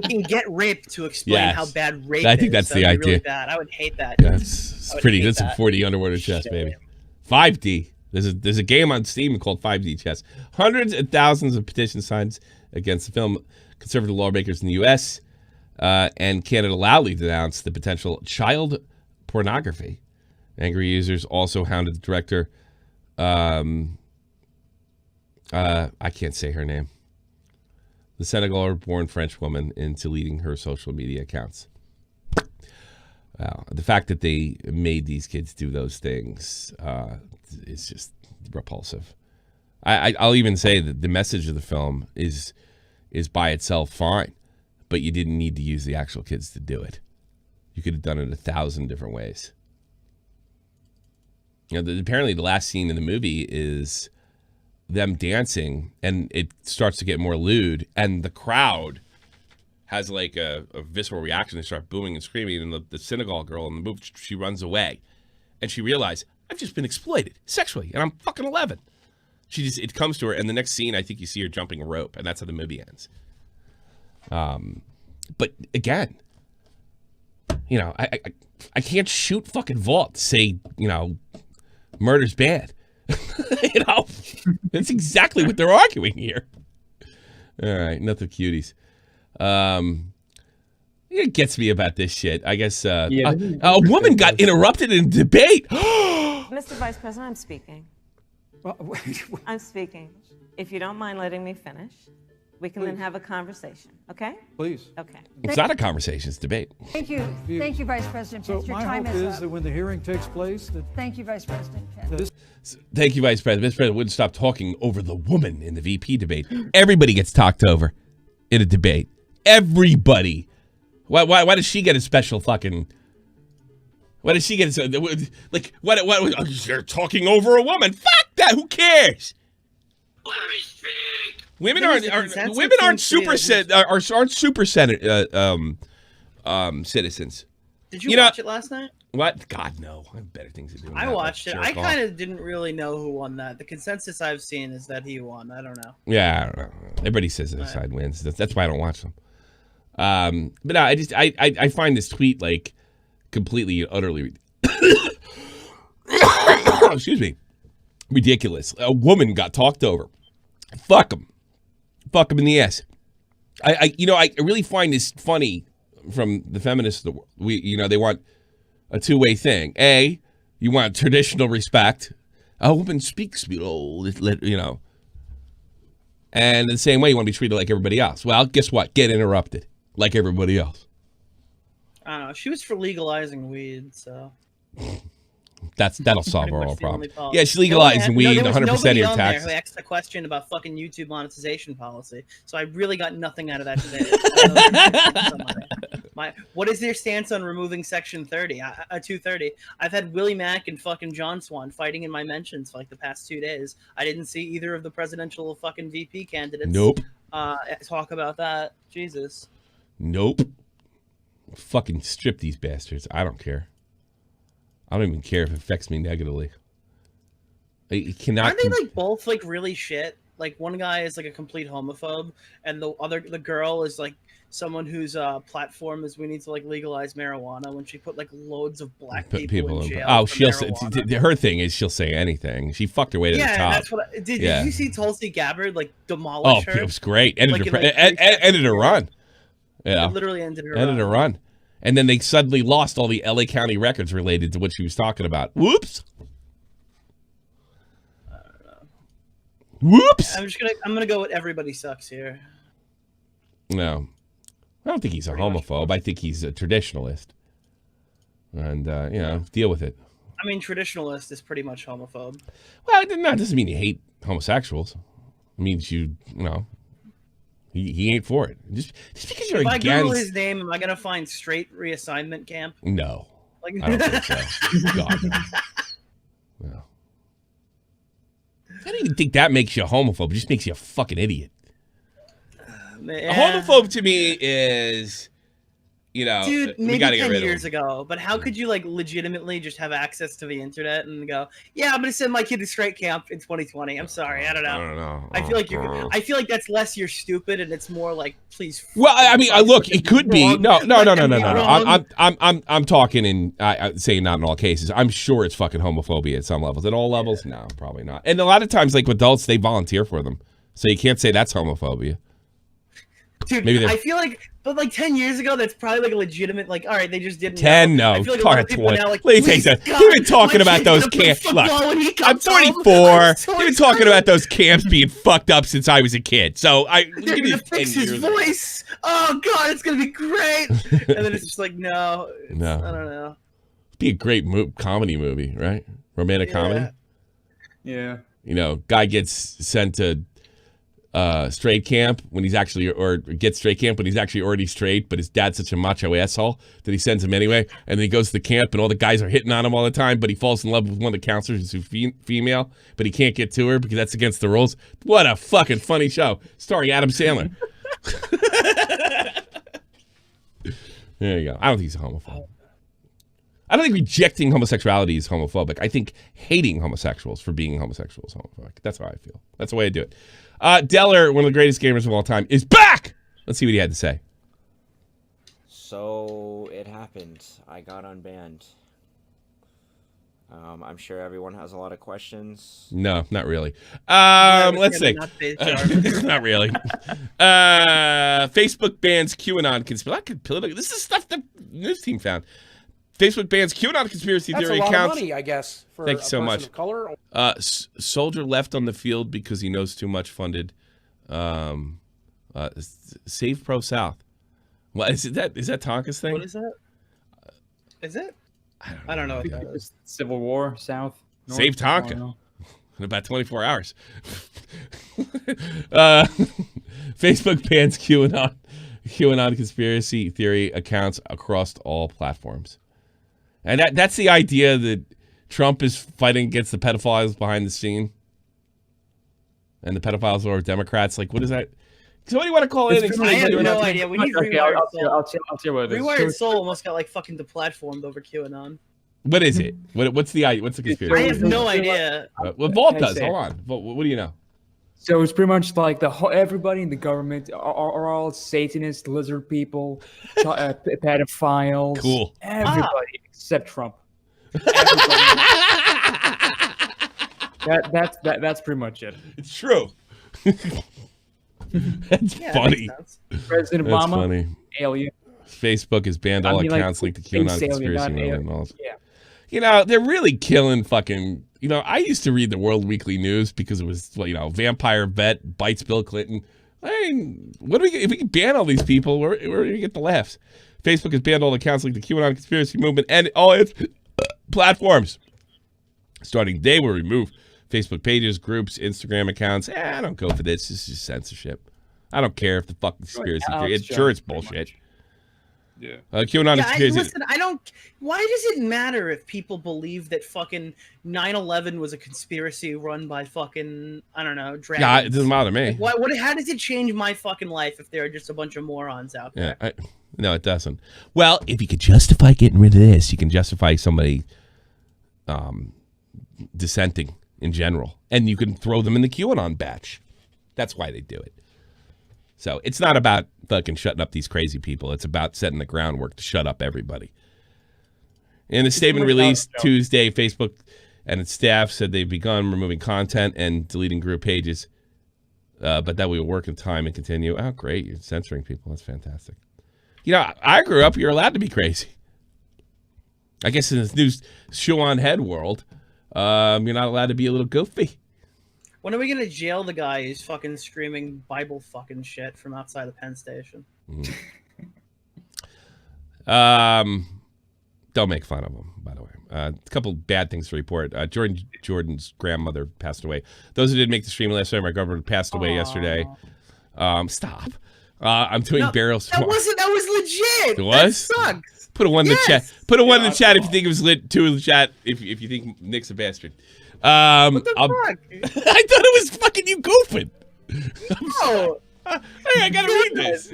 can get rape to explain how bad rape is. I think that's the idea. Really bad. I would hate that. Yeah, it's pretty. That's a 4D underwater chess, baby. 5D. There's a game on Steam called 5D chess. Hundreds and thousands of petition signs against the film. Conservative lawmakers in the U.S. And Canada loudly denounced the potential child pornography. Angry users also hounded the director. I can't say her name. The Senegal-born French woman into leading her social media accounts. Wow. The fact that they made these kids do those things is just repulsive. I'll even say that the message of the film is by itself fine, but you didn't need to use the actual kids to do it. You could have done it 1,000 different ways. Apparently the last scene in the movie is them dancing, and it starts to get more lewd, and the crowd has a visceral reaction. They start booing and screaming, and the Senegal girl in the movie, she runs away, and she realized, I've just been exploited sexually, and I'm fucking 11. It comes to her, and the next scene, I think you see her jumping a rope, and that's how the movie ends. But again, I can't shoot fucking vault to say, murder's bad. That's exactly what they're arguing here. All right, enough of cuties. It gets me about this shit. I guess Yeah, a woman got interrupted in debate. Mr. Vice President, I'm speaking. I'm speaking. If you don't mind letting me finish, we can then have a conversation, okay? Please. Okay. It's not a conversation, it's debate. Thank you. Thank you, Vice President So Pence. Your my time hope is is up. that when the hearing takes place, that Thank you, Vice President Pence. Thank you, Vice President. Vice President wouldn't stop talking over the woman in the VP debate. Everybody gets talked over in a debate. Everybody. Why does she get a special fucking... Why does she get a... Like, what you're talking over a woman. Fuck that. Who cares? Women aren't super citizens. Did you watch it last night? What? God, no. I have better things to do. I watched it. I kind of didn't really know who won that. The consensus I've seen is that he won. I don't know. Yeah, I don't know. Everybody says their side wins. That's why I don't watch them. But no, I find this tweet like completely and utterly excuse me, ridiculous. A woman got talked over. Fuck them. Fuck them in the ass. I really find this funny from the feminists of the world. They want a two-way thing. A, you want traditional respect. A woman speaks, And the same way you want to be treated like everybody else. Well, guess what? Get interrupted like everybody else. I don't know. She was for legalizing weed, so... That'll solve all our much the only problems. policy. Yeah, she's legalizing weed, there was 100% of nobody your on there taxes. who asked a question about fucking YouTube monetization policy, so I really got nothing out of that today. What is their stance on removing Section 230? I've had Willie Mack and fucking John Swan fighting in my mentions for like the past 2 days. I didn't see either of the presidential fucking VP candidates. Nope. Talk about that. Jesus. Nope. Fucking strip these bastards. I don't care. I don't even care if it affects me negatively. It cannot. Aren't they like both like really shit? Like one guy is like a complete homophobe, and the girl is like someone whose platform is we need to like legalize marijuana. When she put like loads of black people in jail. Oh, her thing is she'll say anything. She fucked her way to the top. That's what. Did you see Tulsi Gabbard like demolish her? Oh, it was great. Ended her run. Yeah, it literally ended her run. And then they suddenly lost all the LA County records related to what she was talking about. Whoops. I don't know. Whoops. I'm gonna go with everybody sucks here. No, I don't think he's a homophobe. I think he's a traditionalist. And deal with it. I mean, traditionalist is pretty much homophobe. Well, it doesn't mean you hate homosexuals. It means he ain't for it. Just because you're if against... I Google his name, am I gonna find straight reassignment camp? No, I don't think so. God, no. I don't even think that makes you a homophobe. It just makes you a fucking idiot. A homophobe to me is, dude, we maybe gotta get 10 rid years of ago. But how could you like legitimately just have access to the internet and go, yeah, I'm gonna send my kid to straight camp in 2020? I'm sorry, I don't know. I feel like that's less you're stupid and it's more like please. Well, I mean, look, it could be no. I'm talking in saying not in all cases. I'm sure it's fucking homophobia at some levels. At all levels, no, probably not. And a lot of times, like adults, they volunteer for them, so you can't say that's homophobia. Dude, I feel like, but like 10 years ago, that's probably like a legitimate, like, all right, they just didn't 10, know. no. I feel like a lot of people 20. now, like, Please take that. You've been talking about those camps. Look, I'm 44. You've been talking about those camps being fucked up since I was a kid. So they're going to fix his voice. Oh, God, it's going to be great. And then it's just like, no. I don't know. It'd be a great comedy movie, right? Romantic comedy. Yeah. Guy gets sent to straight camp when he's actually, or gets straight camp when he's actually already straight, but his dad's such a macho asshole that he sends him anyway. And then he goes to the camp and all the guys are hitting on him all the time, but he falls in love with one of the counselors who's female, but he can't get to her because that's against the rules. What a fucking funny show. Starring Adam Sandler. There you go. I don't think he's a homophobe. I don't think rejecting homosexuality is homophobic. I think hating homosexuals for being homosexual is homophobic. That's how I feel. That's the way I do it. Deller, one of the greatest gamers of all time, is back! Let's see what he had to say. So, it happened. I got unbanned. I'm sure everyone has a lot of questions. No, not really. Let's see. Not really. Facebook bans QAnon conspiracy. This is stuff the news team found. Facebook bans QAnon conspiracy theory accounts. That's a lot of money, I guess. For Thank you so much. Of color. Soldier left on the field because he knows too much. Funded. Save Pro South. Well, is that Tonka's thing? What is that? Is it? I don't know what that is. Civil War, South. North, Save Tonka in about 24 hours. Facebook bans QAnon conspiracy theory accounts across all platforms. And that's the idea that Trump is fighting against the pedophiles behind the scene. And the pedophiles are Democrats. Like, what is that? Somebody want to call in? I have no idea. We need Rewired Soul. I'll tell you what it is. Rewired Soul almost got like fucking deplatformed over QAnon. What is it? What's the conspiracy? I have no idea. Well, Vault does. Hold on. What do you know? So it's pretty much like everybody in the government are all Satanist, lizard people, pedophiles. Cool. Everybody except Trump. That's pretty much it. It's true. That's funny. President Obama, That's funny. alien. Facebook has banned all accounts linked to QAnon conspiracy. Yeah. You know, they're really killing fucking. You know, I used to read the World Weekly News because it was, well, you know, vampire vet bites Bill Clinton. I mean, what do we get? If we can ban all these people, where do we get the laughs? Facebook has banned all accounts linked to QAnon conspiracy movement and all its platforms. Starting today, we'll remove Facebook pages, groups, Instagram accounts. I don't go for this. This is censorship. I don't care if the fucking conspiracy theory. It's bullshit. Yeah. QAnon conspiracy. Listen, I don't. Why does it matter if people believe that fucking 9/11 was a conspiracy run by fucking, I don't know, dragons? Yeah, it doesn't bother me. Like, how does it change my fucking life if there are just a bunch of morons out there? Yeah, no, it doesn't. Well, if you could justify getting rid of this, you can justify somebody dissenting in general, and you can throw them in the QAnon batch. That's why they do it. So it's not about fucking shutting up these crazy people. It's about setting the groundwork to shut up everybody. In a statement released Tuesday, Facebook and its staff said they've begun removing content and deleting group pages, but that we will work in time and continue. Oh, great. You're censoring people. That's fantastic. You know, I grew up, you're allowed to be crazy. I guess in this new shoe-on head world, you're not allowed to be a little goofy. When are we gonna jail the guy who's fucking screaming Bible fucking shit from outside the Penn Station? Don't make fun of him, by the way. A couple bad things to report. Jordan's grandmother passed away. Those who didn't make the stream last night, my grandmother passed away yesterday. Stop. I'm doing burials tomorrow. That was legit. It was? That sucks. Put a one in the chat. Put a one in the chat if you think it was lit. Two in the chat if you think Nick's a bastard. What the fuck? I thought it was fucking you goofing. No. Hey, I gotta read this.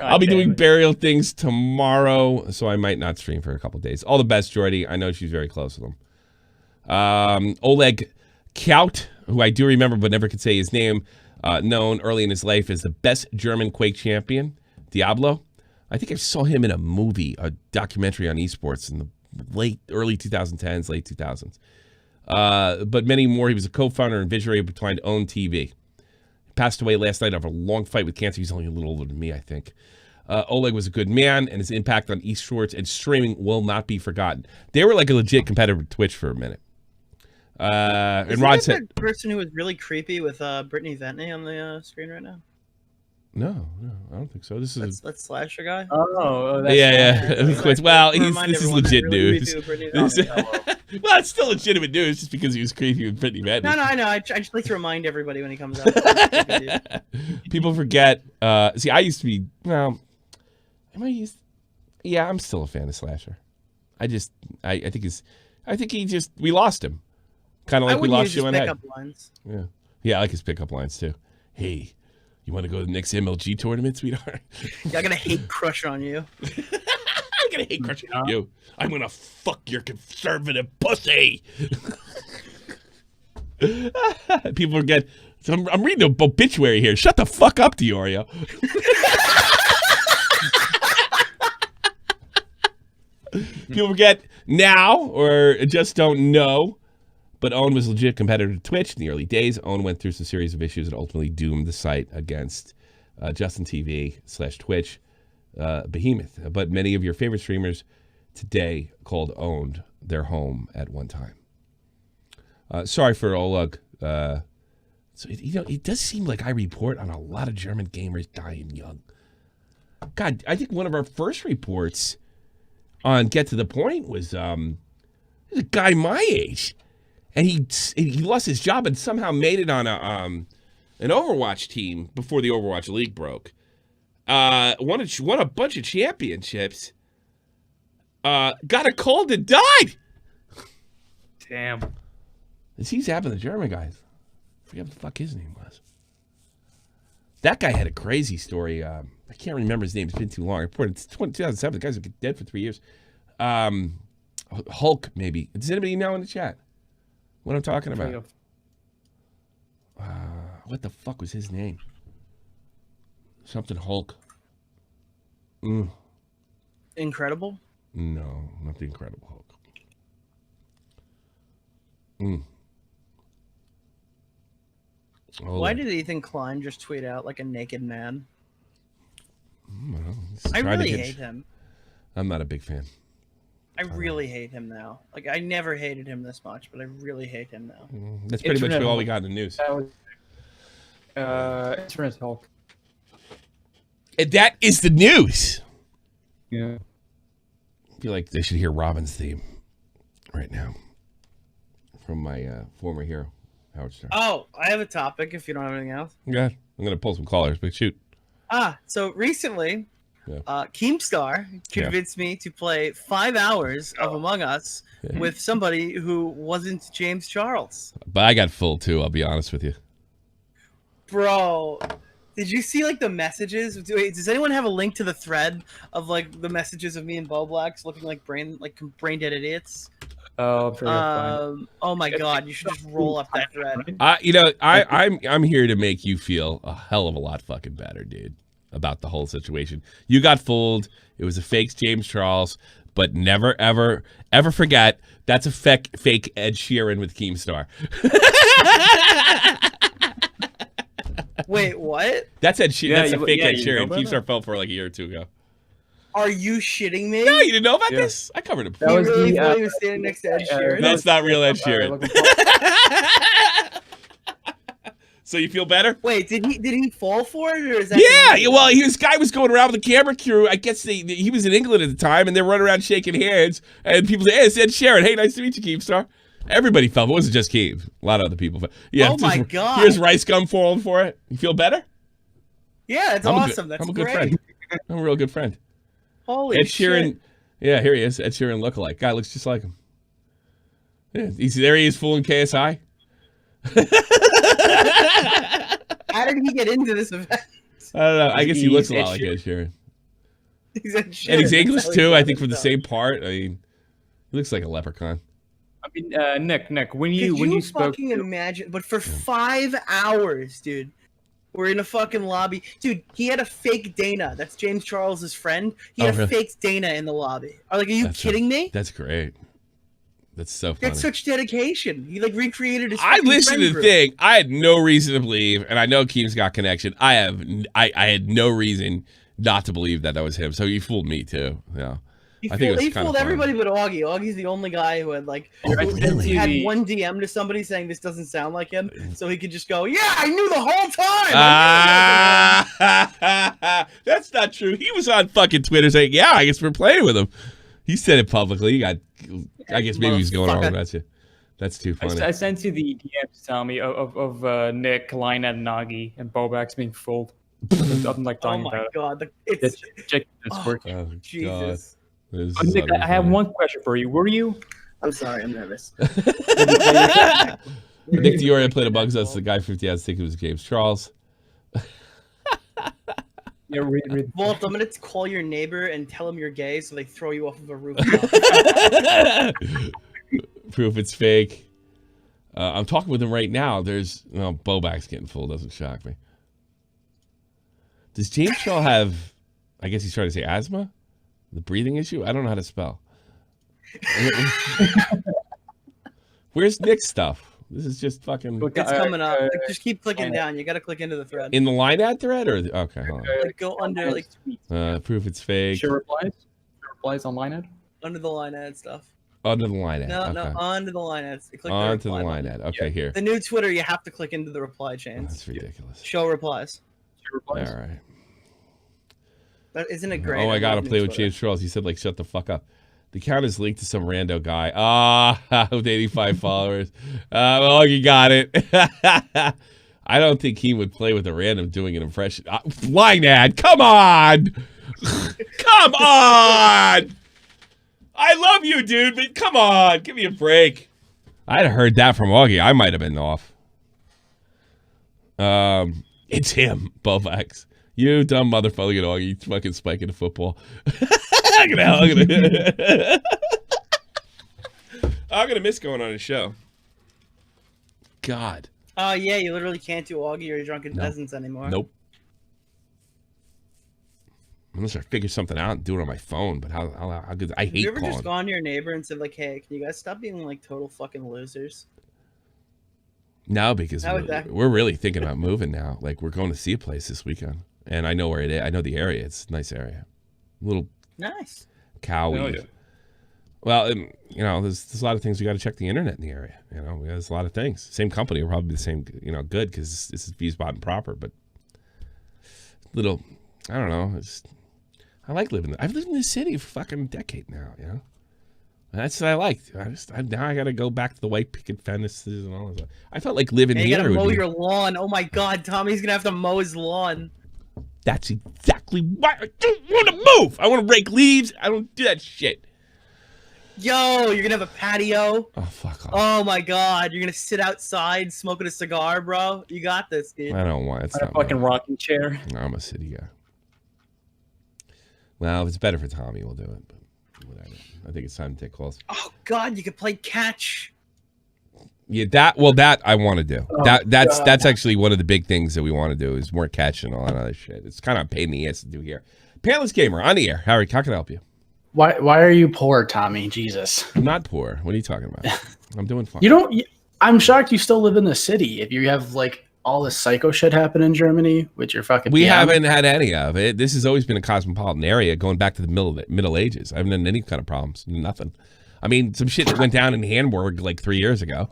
I'll be doing burial things tomorrow, so I might not stream for a couple days. All the best, Jordy. I know she's very close with him. Oleg Kaut, who I do remember but never could say his name, known early in his life as the best German Quake champion, Diablo. I think I saw him in a movie, a documentary on esports in the early 2010s, late 2000s. But many more. He was a co-founder and visionary behind Own TV. He passed away last night after a long fight with cancer. He's only a little older than me, I think. Oleg was a good man, and his impact on esports and streaming will not be forgotten. They were like a legit competitor with Twitch for a minute. And Rod said, the person who was really creepy with Brittany Ventney on the screen right now? No, I don't think so. This is that's Slasher guy. Oh, that's yeah. Well, this is legit really news. Well, it's still legitimate news just because he was creepy with Brittany Ventney. No, I know. I just like to remind everybody when he comes out. People forget. See, I used to be. Well, yeah, I'm still a fan of Slasher. I think we lost him. Kind of like we lost you on Head. Yeah, I like his pickup lines too. Hey, you want to go to the next MLG tournament, sweetheart? Yeah, I'm gonna hate crush on you. I'm gonna hate crush on you. I'm gonna fuck your conservative pussy. People forget. I'm reading an obituary here. Shut the fuck up, Diorio. People forget now or just don't know. But Owen was a legit competitor to Twitch in the early days. Owen went through some series of issues and ultimately doomed the site against Justin TV/Twitch behemoth. But many of your favorite streamers today called Owned their home at one time. Sorry for Oleg. So it does seem like I report on a lot of German gamers dying young. God, I think one of our first reports on Get to the Point was a guy my age, and he lost his job and somehow made it on an Overwatch team before the Overwatch League broke. Won a bunch of championships. Got a cold and died. Damn. This he's happened to German guys. I forget what the fuck his name was. That guy had a crazy story. I can't remember his name. It's been too long. I reported 2007. The guy's been dead for 3 years. Hulk, maybe. Does anybody know in the chat what I'm talking about? What the fuck was his name? Something Hulk. Incredible? No, not the Incredible Hulk. Why did Ethan Klein just tweet out like a naked man? I really hate him. I'm not a big fan. I really hate him now. Like, I never hated him this much, but I really hate him now. That's pretty much all we got in the news. Internet Hulk. And that is the news. Yeah. I feel like they should hear Robin's theme right now from my former hero, Howard Stern. Oh, I have a topic if you don't have anything else. Yeah, I'm going to pull some callers, but shoot. So recently, Keemstar convinced me to play 5 hours of Among Us with somebody who wasn't James Charles. But I got full too, I'll be honest with you. Bro, did you see like the messages? Wait, does anyone have a link to the thread of like the messages of me and Bo Blacks looking like brain dead idiots? Oh, I'm sure oh my god, you should just roll up that thread. I'm here to make you feel a hell of a lot fucking better, dude, about the whole situation. You got fooled. It was a fake James Charles, but never, ever, ever forget that's a fake Ed Sheeran with Keemstar. Wait, what? That's Ed Sheeran. That's a fake Ed Sheeran. Keemstar fell for like a year or two ago. Are you shitting me? No, you didn't know about this? I covered it. You really thought he was standing next to Ed Sheeran? That's not real Ed Sheeran. So you feel better? Wait, did he fall for it, or is that? Yeah, well, this guy was going around with the camera crew. I guess he was in England at the time, and they're running around shaking hands, and people say, "Hey, it's Ed Sheeran. Hey, nice to meet you, Keemstar." Everybody fell. It wasn't just Keem. A lot of other people fell. Yeah. Oh my god. Here's Rice Gum falling for it. You feel better? Yeah, that's awesome. That's I'm a great. good friend. I'm a real good friend. Holy Ed Sheeran. shit. Yeah, here he is. Ed Sheeran lookalike. Guy looks just like him. Yeah, there he is fooling KSI. How did he get into this event? I don't know. I guess he looks a lot like Ed Sheeran. He's Ed Sheeran. And he's English too, I think, from the same part. I mean, he looks like a leprechaun. I mean, Nick, when you spoke, fucking imagine, but for 5 hours, dude, we're in a fucking lobby. Dude, he had a fake Dana. That's James Charles's friend. He had a fake Dana in the lobby. Are you kidding me? That's great. That's so funny. That's such dedication. He recreated his. I listened to the thing. I had no reason to believe, and I know Keem's got connection. I had no reason not to believe that was him. So he fooled me too. Yeah. He fooled everybody but Augie. Augie's the only guy who had had one DM to somebody saying this doesn't sound like him, so he could just go, "Yeah, I knew the whole time." That's not true. He was on fucking Twitter saying, "Yeah, I guess we're playing with him." He said it publicly. I guess maybe he's going on about you. That's too funny. I sent you the DMs, Tommy, of Nick, Lina, and Nagi, and Bobax being fooled. I'm like talking about it. Oh my god, check Discord. Oh, Jesus. Nick, I have one question for you. Were you? I'm sorry, I'm nervous. Nick Dioria played Among Us. The guy 50 hours thinking it was James Charles. Yeah, read. Walt, I'm gonna call your neighbor and tell him you're gay, so they throw you off of a rooftop. Proof it's fake. I'm talking with him right now. There's Boback's getting full. Doesn't shock me. Does James Charles have? I guess he's trying to say asthma. The breathing issue? I don't know how to spell. Where's Nick's stuff? This is just fucking. It's coming up. Just keep clicking down. You got to click into the thread. In the line ad thread, or okay, hold on. Like go under like proof it's fake. Share replies on line ad. under the line ad stuff. Under the line ad. No, okay. no, onto the line ads. Click Onto the reply line button. ad. Okay, here. The new Twitter, you have to click into the reply chains. That's ridiculous. Show replies. All right. But isn't it great? Oh, I gotta love play new with Twitter. James Charles. He said, like, shut the fuck up. The account is linked to some rando guy. With 85 followers. Well, you got it. I don't think he would play with a random doing an impression. Line ad, come on! Come on! I love you, dude, but come on, give me a break. I'd heard that from Augie. I might have been off. It's him, Bovax. You dumb motherfucker, look at Augie fucking spiking the football. I'm gonna miss going on a show. God. Oh yeah, you literally can't do Augie or Drunken Peasants anymore. Nope. Unless I figure something out and do it on my phone, but how good? I hate Have you ever calling. just gone to your neighbor and said like, "Hey, can you guys stop being like total fucking losers"? No, because How exactly? we're really thinking about moving now. Like we're going to see a place this weekend, and I know where it is. I know the area. It's a nice area. Little Nice. cowy. Oh, yeah. Well, you know, there's a lot of things we got to check the internet in the area. You know, there's a lot of things. Same company will probably be the same. You know, good because this is V-Spot and proper, but little. I don't know. I like living there. I've lived in this city for fucking a decade now, you know? And that's what I liked. Now I got to go back to the white picket fences and all that. I felt like living Yeah, you here. gotta would mow be- your lawn. Oh my god, Tommy's gonna have to mow his lawn. That's exactly why I don't want to move. I want to rake leaves. I don't do that shit. Yo, you're gonna have a patio. Oh, fuck off. Oh my god, you're gonna sit outside smoking a cigar, bro. You got this, dude. I don't want it. It's On a not fucking mine. rocking chair. I'm a city guy. Well, if it's better for Tommy, we'll do it. But whatever. I think it's time to take calls. Oh god, you could play catch. Yeah, that I want to do. Oh, That's actually one of the big things that we want to do is more catch and all that other shit. It's kind of a pain in the ass to do here. Pantless Gamer on the air. Harry, how can I help you? Why are you poor, Tommy? Jesus. I'm not poor. What are you talking about? I'm doing fine. You don't. I'm shocked you still live in the city. If you have like all this psycho shit happen in Germany with your fucking. We piano. haven't had any of it. This has always been a cosmopolitan area going back to the Middle Ages. I haven't had any kind of problems. Nothing. I mean, some shit that went down in Hamburg like 3 years ago.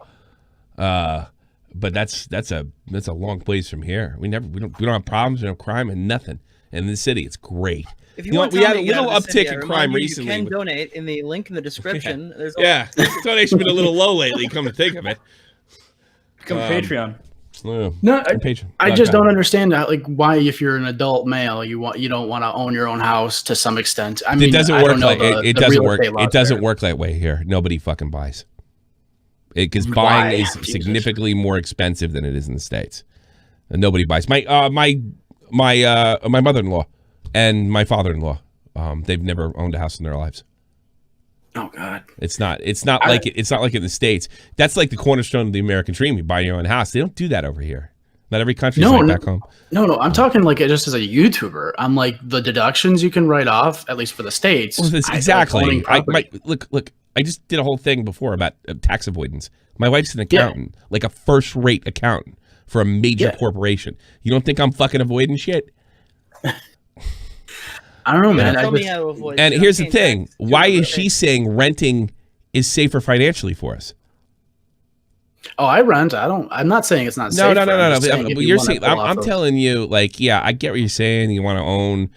But that's a long ways from here. We don't have problems, we don't have crime and nothing. And in the city, it's great. If you know, want we had a Tommy to get little out of the city, uptick I in remind crime you, recently. You can donate in the link in the description. There's Yeah, donation been a little low lately. Come to think of it, Become a Patreon. No, Patreon. I just don't understand that. Like, why, if you're an adult male, you don't want to own your own house to some extent. I mean, It doesn't I work don't know like the it doesn't real work. estate laws It doesn't there. work that way here. Nobody fucking buys. Because Why? buying is Jesus. significantly more expensive than it is in the States. And nobody buys. My mother-in-law and my father-in-law, they've never owned a house in their lives. Oh God. It's not like in the States. That's like the cornerstone of the American dream. You buy your own house. They don't do that over here. Not every country's like back home. No. I'm talking like just as a YouTuber. I'm like the deductions you can write off, at least for the States. Well, exactly. Look. I just did a whole thing before about tax avoidance. My wife's an accountant, like a first-rate accountant for a major corporation. You don't think I'm fucking avoiding shit? I don't know, man. Tell me how to avoid. And here's the thing: why is she saying renting is safer financially for us? Oh, I rent. I'm not saying it's not No. safe. But you're saying I'm telling you, like, yeah, I get what you're saying. You want to own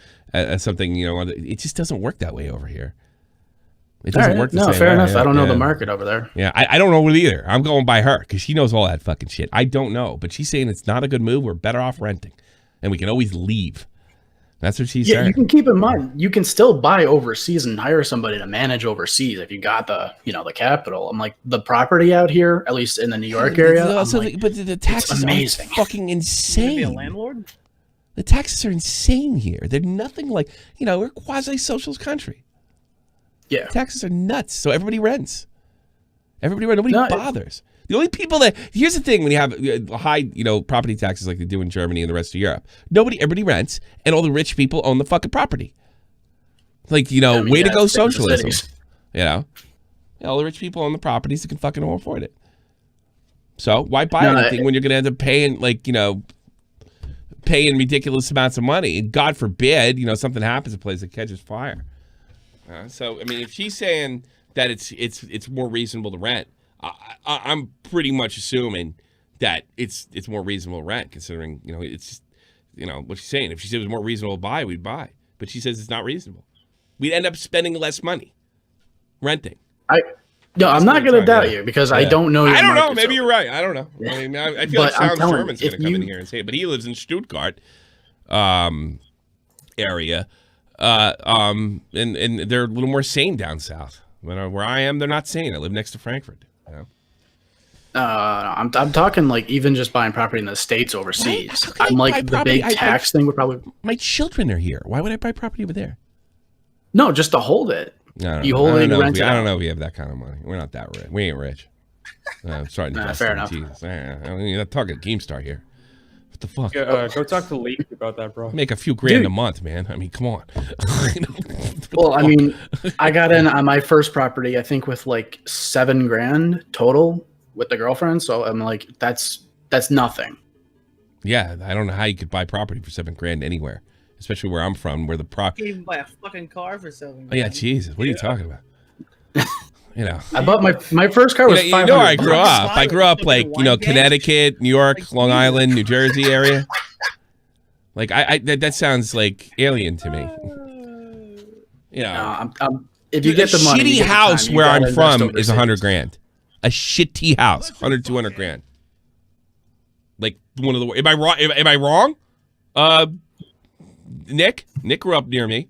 something, you know. It just doesn't work that way over here. It doesn't work the same fair way. enough. Yeah, I don't know yeah. the market over there. Yeah, I don't know it either. I'm going by her because she knows all that fucking shit. I don't know, but she's saying it's not a good move. We're better off renting, and we can always leave. That's what she's Yeah, saying. you can keep in mind you can still buy overseas and hire somebody to manage overseas if you got the capital. I'm like the property out here, at least in the New York area. But the taxes are fucking insane. Be a landlord. The taxes are insane here. They're nothing like we're a quasi-socialist country. Yeah, taxes are nuts. So everybody rents. Nobody bothers. The only people here's the thing: when you have high, property taxes like they do in Germany and the rest of Europe, everybody rents, and all the rich people own the fucking property. Like way to go socialism. All the rich people own the properties that can fucking afford it. So why buy anything when you're going to end up paying, like, paying ridiculous amounts of money? And God forbid, something happens to a place that catches fire. So, I mean, if she's saying that it's more reasonable to rent, I'm pretty much assuming that it's more reasonable to rent, considering, it's, what she's saying. If she said it was more reasonable to buy, we'd buy. But she says it's not reasonable. We'd end up spending less money renting. I'm not going to doubt you because I don't know. I don't know. Maybe you're right. I don't know. I mean, I feel like Sound Sherman's going to come in here and say it, but he lives in Stuttgart area. And they're a little more sane down south. Where I am, they're not sane. I live next to Frankfurt. I'm talking like even just buying property in the States overseas. I'm like the big tax thing would probably. My children are here. Why would I buy property over there? No, just to hold it. You hold it and rent it. I don't know if we have that kind of money. We're not that rich. We ain't rich. I'm starting to fair enough. Jesus. I'm talking Keemstar here. What the fuck? Go talk to Lee about that, bro. Make a few grand a month, man. I mean, come on. Well, I mean, I got in on my first property, I think, with like $7,000 total with the girlfriend. So I'm like, that's nothing. Yeah, I don't know how you could buy property for $7,000 anywhere, especially where I'm from, where the You can even buy a fucking car for $7,000. Oh yeah, Jesus, what are you talking about? I bought my first car was $500. I grew up. I grew up like Connecticut, New York, Long Island, New Jersey area. Like that sounds like alien to me. If you get the money, shitty house where I'm from is $100,000. A shitty house, $200,000. Like one of the. Am I wrong? Am I wrong? Nick grew up near me.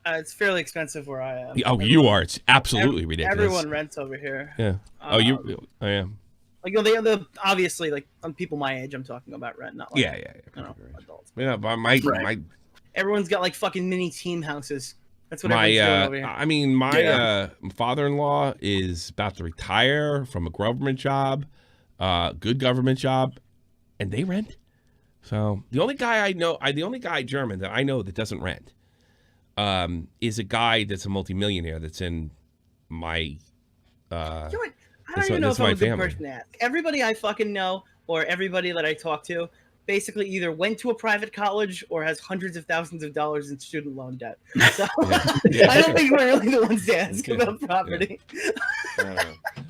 It's fairly expensive where I am. You are. It's absolutely ridiculous. Everyone rents over here. Yeah. I am. Like they obviously like people my age. I'm talking about rent, not like adults. Yeah, but my everyone's got like fucking mini team houses. That's what everyone's doing over here. I mean, my father-in-law is about to retire from a government job, good government job, and they rent. So the only guy I know, the only guy German that I know that doesn't rent, is a guy that's a multimillionaire that's in my. I don't even know if I'm a good person to ask. Everybody I fucking know, or everybody that I talk to, basically either went to a private college or has hundreds of thousands of dollars in student loan debt. So I don't think we're really the ones to ask about property.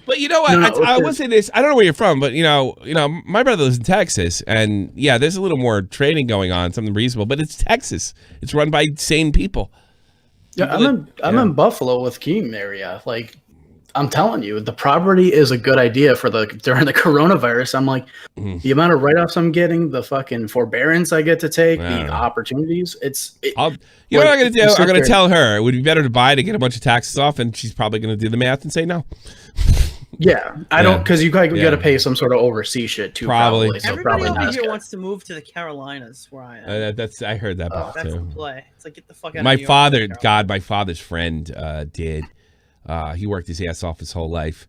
But you know what? I will say this. I don't know where you're from, but my brother lives in Texas, and yeah, there's a little more trading going on, something reasonable. But it's Texas. It's run by sane people. Yeah, I'm in Buffalo with Keem area. Like, I'm telling you, the property is a good idea for during the coronavirus. I'm like, the amount of write-offs I'm getting, the fucking forbearance I get to take, the opportunities. You know what I'm going to do? I'm going to tell her it would be better to buy to get a bunch of taxes off, and she's probably going to do the math and say no. Yeah, I don't, because you got to pay some sort of overseas shit too. Probably. So everybody over here wants to move to the Carolinas, where I am. I heard that. That's the play. It's like get the fuck out. My father's friend did. He worked his ass off his whole life,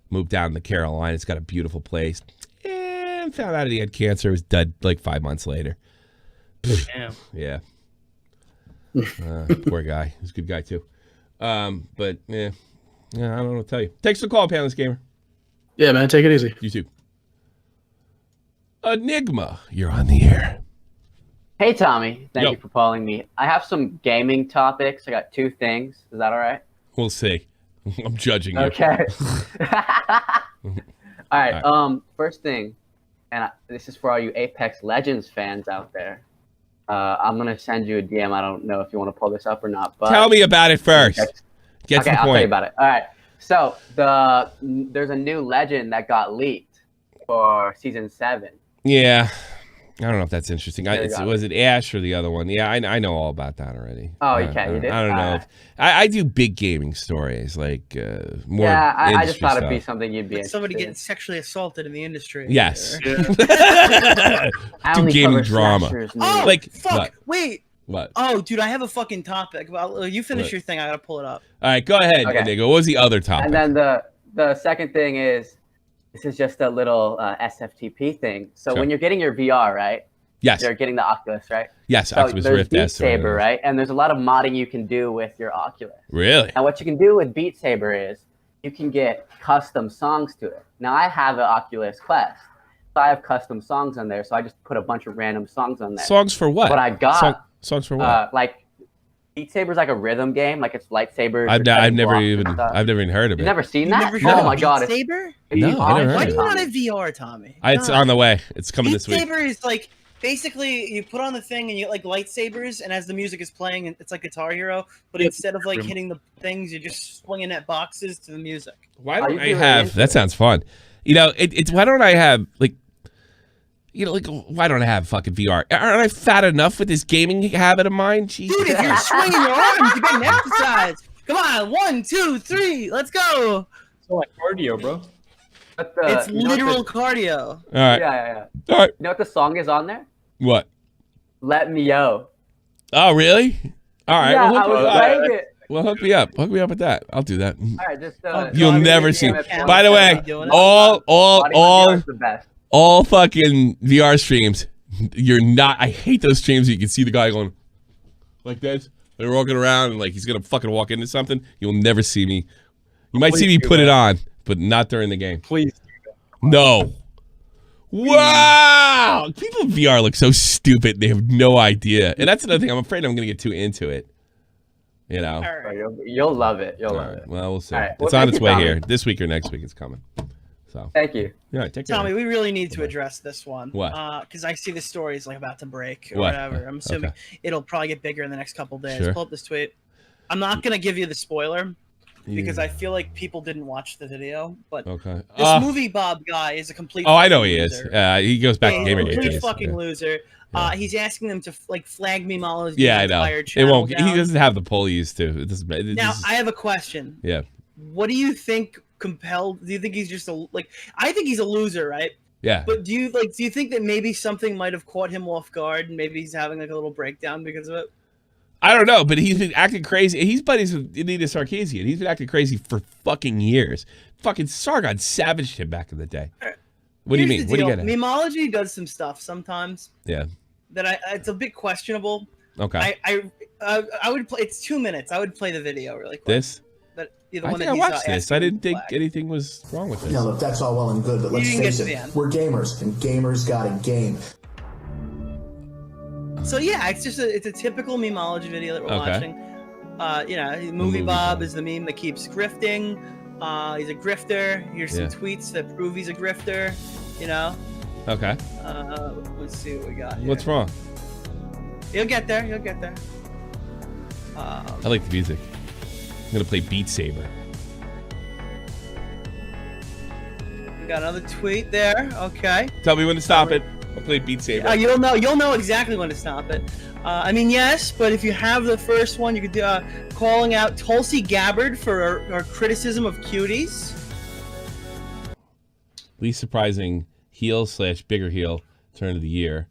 moved down to the Carolinas, got a beautiful place, and found out he had cancer. He was dead like 5 months later. Damn. Yeah. Poor guy. He's a good guy too. But yeah, I don't know what to tell you. Thanks for the call, Panelist Gamer. Yeah, man, take it easy. You too. Enigma, you're on the air. Hey, Tommy. Thank you for calling me. I have some gaming topics. I got 2 things. Is that all right? We'll see. I'm judging you. Okay. All right. First thing, and this is for all you Apex Legends fans out there. I'm gonna send you a DM. I don't know if you want to pull this up or not, but tell me about it first. Get to the point. I'll tell you about it. All right. So there's a new legend that got leaked for season 7. Yeah. I don't know if that's interesting. Was it Ash or the other one? Yeah, I know all about that already. Oh, you did? I don't know. I do big gaming stories, like more. Yeah, I just thought it'd be something you'd be interested. Somebody getting sexually assaulted in the industry. Yes. I only gaming drama. Oh, like fuck! What? Wait. What? Oh, dude, I have a fucking topic. Well, you finish your thing. I gotta pull it up. All right, go ahead. Okay. What was the other topic? And then the second thing is, this is just a little SFTP thing. So when you're getting your VR, right? Yes. You're getting the Oculus, right? Yes, So Oculus there's Rift Beat S. or whatever Saber, it is. right? And there's a lot of modding you can do with your Oculus. Really? Now, what you can do with Beat Saber is you can get custom songs to it. Now, I have an Oculus Quest, so I have custom songs on there. So I just put a bunch of random songs on there. Songs for what? What I got. Songs for what? Like Beat Saber's like a rhythm game, like it's lightsabers. I've never even heard of it. You've never seen You've that? never heard Oh of my god! Beat Saber? No, I never heard Why of do it. you not have VR, Tommy? It's on the way. It's coming this Beat week. Saber is like basically you put on the thing and you get like lightsabers, and as the music is playing, it's like Guitar Hero, but instead of like hitting the things, you're just swinging at boxes to the music. Why don't I have? That sounds fun. You know, it's why don't I have like. You know, like, why don't I have fucking VR? Aren't I fat enough with this gaming habit of mine? Jesus. Dude, if you're swinging your arms, you're getting exercise. Come on, 1, 2, 3, let's go. It's like cardio, bro. It's literal cardio. All right. Yeah. All right. You know what the song is on there? What? Let Me Yo. Oh, really? All right. Yeah, well, I was playing it. Well, hook me up. Hook me up with that. I'll do that. All right, just You'll never see. By the way, all fucking VR streams. You're not. I hate those streams where you can see the guy going like this. They're walking around and like he's gonna fucking walk into something. You'll never see me. You might see me put it on, but not during the game. Please. No. Wow. People in VR look so stupid. They have no idea. And that's another thing. I'm afraid I'm gonna get too into it. You know. You'll love it. You'll love it. Well, we'll see. All right. It's Well, on thank its you, way Tommy. here. This week or next week it's coming. So Thank you. Yeah, take care. Tommy, we really need to address this one. What? Because I see the story is like about to break or What? whatever. I'm assuming it'll probably get bigger in the next couple days. Sure. Pull up this tweet. I'm not gonna give you the spoiler because I feel like people didn't watch the video. But this movie Bob guy is a complete. Oh, I know he loser. is. He goes back to He's a Gamergate complete days. fucking Yeah. loser. He's asking them to like flag me Molo's. Yeah, I know. entire It channel won't. He down. doesn't have the pull he used to. It doesn't. Now I have a question. Yeah. What do you think compelled? Do you think he's just a like? I think he's a loser, right? Yeah. But do you think that maybe something might have caught him off guard and maybe he's having like a little breakdown because of it? I don't know, but he's been acting crazy. He's buddies with Anita Sarkeesian. He's been acting crazy for fucking years. Fucking Sargon savaged him back in the day. What do you mean? What do you get at? Memology does some stuff sometimes Yeah. that it's a bit questionable. Okay. I would play. It's 2 minutes. I would play the video really quick. This? But the I one think that I he's, watched this. I asking didn't think flag. anything was wrong with this. Yeah, look, that's all well and good, but let's didn't get face to the it, end. we're gamers, and gamers gotta game. So yeah, it's a typical memology video that we're Okay. watching. You know, Movie Bob is the meme that keeps grifting. He's a grifter. Here's some tweets that prove he's a grifter. You know. Okay. Let's see what we got here. What's wrong? You'll get there. You'll get there. I like the music. I'm gonna play Beat Saber. We got another tweet there. Okay. Tell me when to stop it. I'll play Beat Saber. You'll know exactly when to stop it. I mean, yes, but if you have the first one, you could do calling out Tulsi Gabbard for her criticism of cuties. Least surprising heel/bigger heel turn of the year.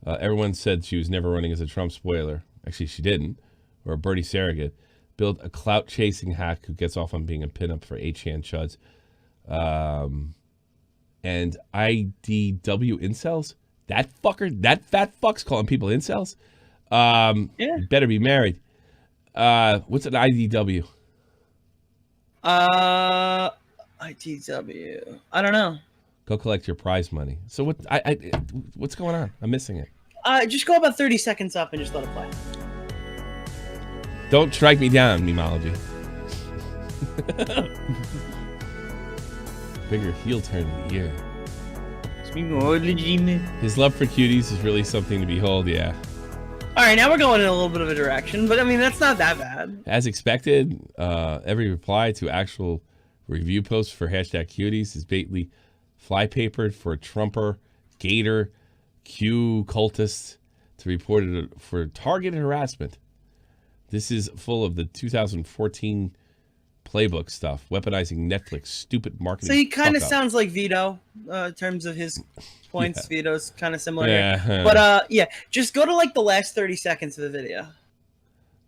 Everyone said she was never running as a Trump spoiler. Actually, she didn't. Or a Bernie surrogate. Build a clout-chasing hack who gets off on being a pinup for H-hand chuds. And IDW incels? That fat fuck's calling people incels? Yeah. You better be married. What's an IDW? IDW. I don't know. Go collect your prize money. So what's going on? I'm missing it. Just go about 30 seconds up and just let it play. Don't strike me down, memology. Bigger heel turn of the year. His love for cuties is really something to behold, yeah. All right, now we're going in a little bit of a direction, but I mean, that's not that bad. As expected, every reply to actual review posts for #cuties is blatantly fly-papered for Trumper, Gator, Q cultists to report it for targeted harassment. This is full of the 2014 playbook stuff, weaponizing Netflix, stupid marketing. So he kind of fuck-up. sounds like Vito in terms of his points. Yeah. Vito's kind of similar Yeah. here. But yeah, just go to like the last 30 seconds of the video.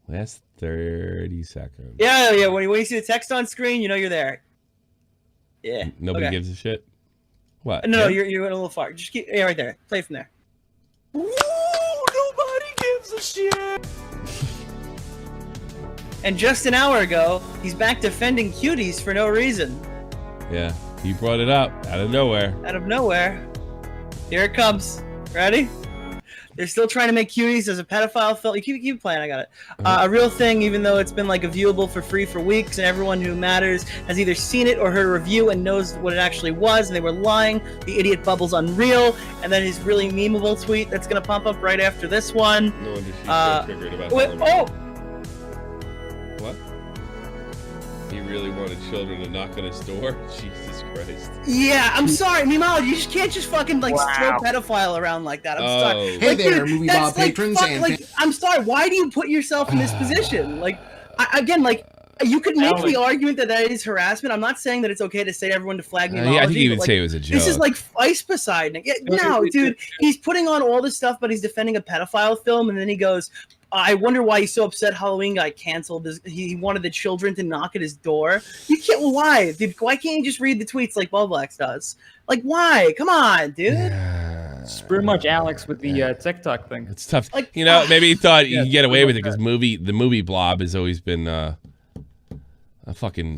Last 30 seconds. Yeah. When you see the text on screen, you know you're there. Yeah. Nobody okay. gives a shit. What? No, Yeah? you're a little far. Just keep right there. Play from there. Nobody gives a shit. And just an hour ago, he's back defending cuties for no reason. Yeah, he brought it up out of nowhere. Out of nowhere. Here it comes. Ready? They're still trying to make cuties as a pedophile film. You keep playing, I got it. A real thing, even though it's been like viewable for free for weeks, and everyone who matters has either seen it or heard a review and knows what it actually was, and they were lying. The idiot bubble's unreal. And then his really memeable tweet that's gonna pump up right after this one. No wonder she's so triggered about What? He really wanted children to knock on his door? Jesus Christ. Yeah, I'm sorry, Memeology. You just can't just fucking throw pedophile around like that. I'm sorry. Hey there, Movie Bob patrons. I'm sorry. Why do you put yourself in this position? Like, you could make the argument that is harassment. I'm not saying that it's okay to say to everyone to flag Memeology. Yeah, I think you would say it was a joke. This is like Ice Poseidon. Yeah, no, dude, he's putting on all this stuff, but he's defending a pedophile film, and then he goes, I wonder why he's so upset Halloween got canceled. He wanted the children to knock at his door. You can't. Why? Dude, why can't you just read the tweets like Bublax does? Like, why? Come on, dude. It's pretty much Alex with the TikTok thing. It's tough. Like, maybe he thought he could get away with it because the movie blob has always been a fucking,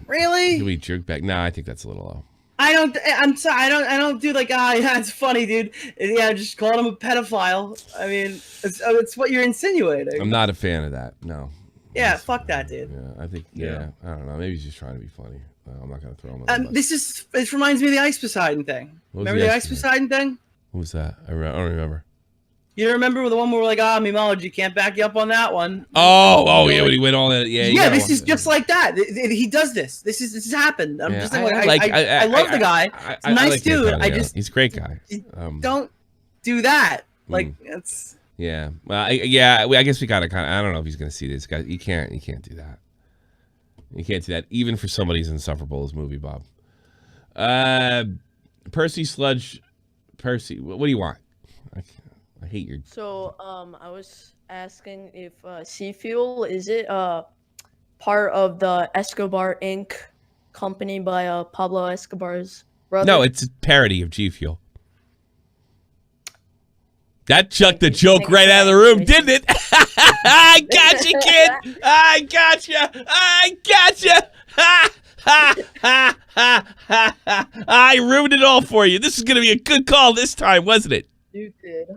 really? Movie jerk back. Nah, I think that's a little low. I'm sorry. I don't do like, yeah, it's funny, dude. Yeah, just calling him a pedophile. I mean, it's what you're insinuating. I'm not a fan of that. No. Yeah, fuck that, dude. Yeah, I think. Yeah, I don't know. Maybe he's just trying to be funny. I'm not gonna throw him. This reminds me of the Ice Poseidon thing. Remember the Ice Poseidon thing? What was that? I don't remember. You don't remember the one where we're like, Memeology can't back you up on that one? Yeah, when he went all that. Yeah, this is just like that. He does this. This has happened. I'm just like, I love the guy. He's a nice dude. He's a great guy. Don't do that. Like it's. Yeah. Well, I guess we gotta kind of. I don't know if he's gonna see this guy. You can't do that. You can't do that, even for somebody as insufferable as Movie Bob. Percy Sludge. Percy, what do you want? I hate your. So, I was asking if Sea Fuel is it part of the Escobar Inc. company by Pablo Escobar's brother? No, it's a parody of G Fuel. That chucked the joke right out of the room, didn't it? I got you, kid. I got you. I got you. Ha ha ha ha ha! I ruined it all for you. This is gonna be a good call this time, wasn't it? You did.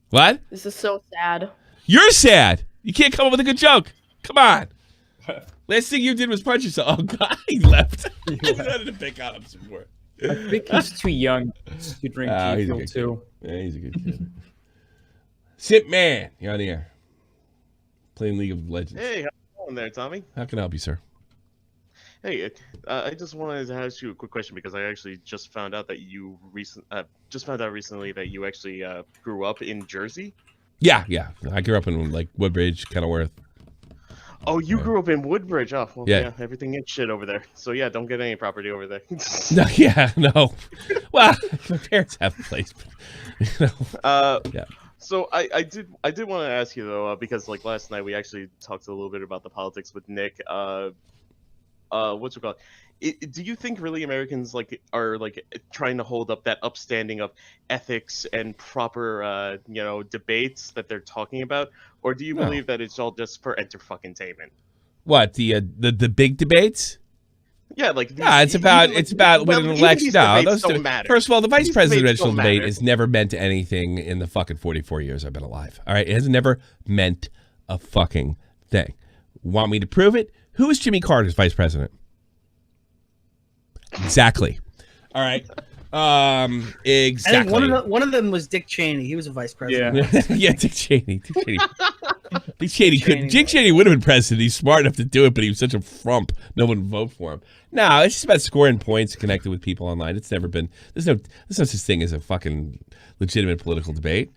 What? This is so sad. You're sad. You can't come up with a good joke. Come on. Last thing you did was punch yourself. Oh, God, he left. I wanted to pick on him some more. I think he's too young to drink G Fuel too. Yeah, he's a good kid. Sip Man, you're on the air. Playing League of Legends. Hey, how's it going there, Tommy? How can I help you, sir? Hey, I just wanted to ask you a quick question because I actually just found out that you recently that you actually grew up in Jersey. Yeah. I grew up in like Woodbridge, Kenilworth. Oh, you grew up in Woodbridge. Oh, well, yeah. Everything is shit over there. So yeah, don't get any property over there. No. Well, my parents have a place. But, yeah. So I did want to ask you though, because like last night we actually talked a little bit about the politics with Nick. What's it called? Do you think really Americans are trying to hold up that upstanding of ethics and proper debates that they're talking about, or do you believe that it's all just for entertainment? What the big debates? Yeah, it's about winning an election. No, those don't matter. First of all, the vice presidential debate has never meant anything in the fucking 44 years I've been alive. All right, it has never meant a fucking thing. Want me to prove it? Who was Jimmy Carter's vice president? Exactly. All right. Exactly. I think one of them was Dick Cheney. He was a vice president. Yeah, Dick Cheney. Dick Cheney would have been president. He's smart enough to do it, but he was such a frump. No one would vote for him. No, it's just about scoring points, connected with people online. It's never been. There's no such thing as a fucking legitimate political debate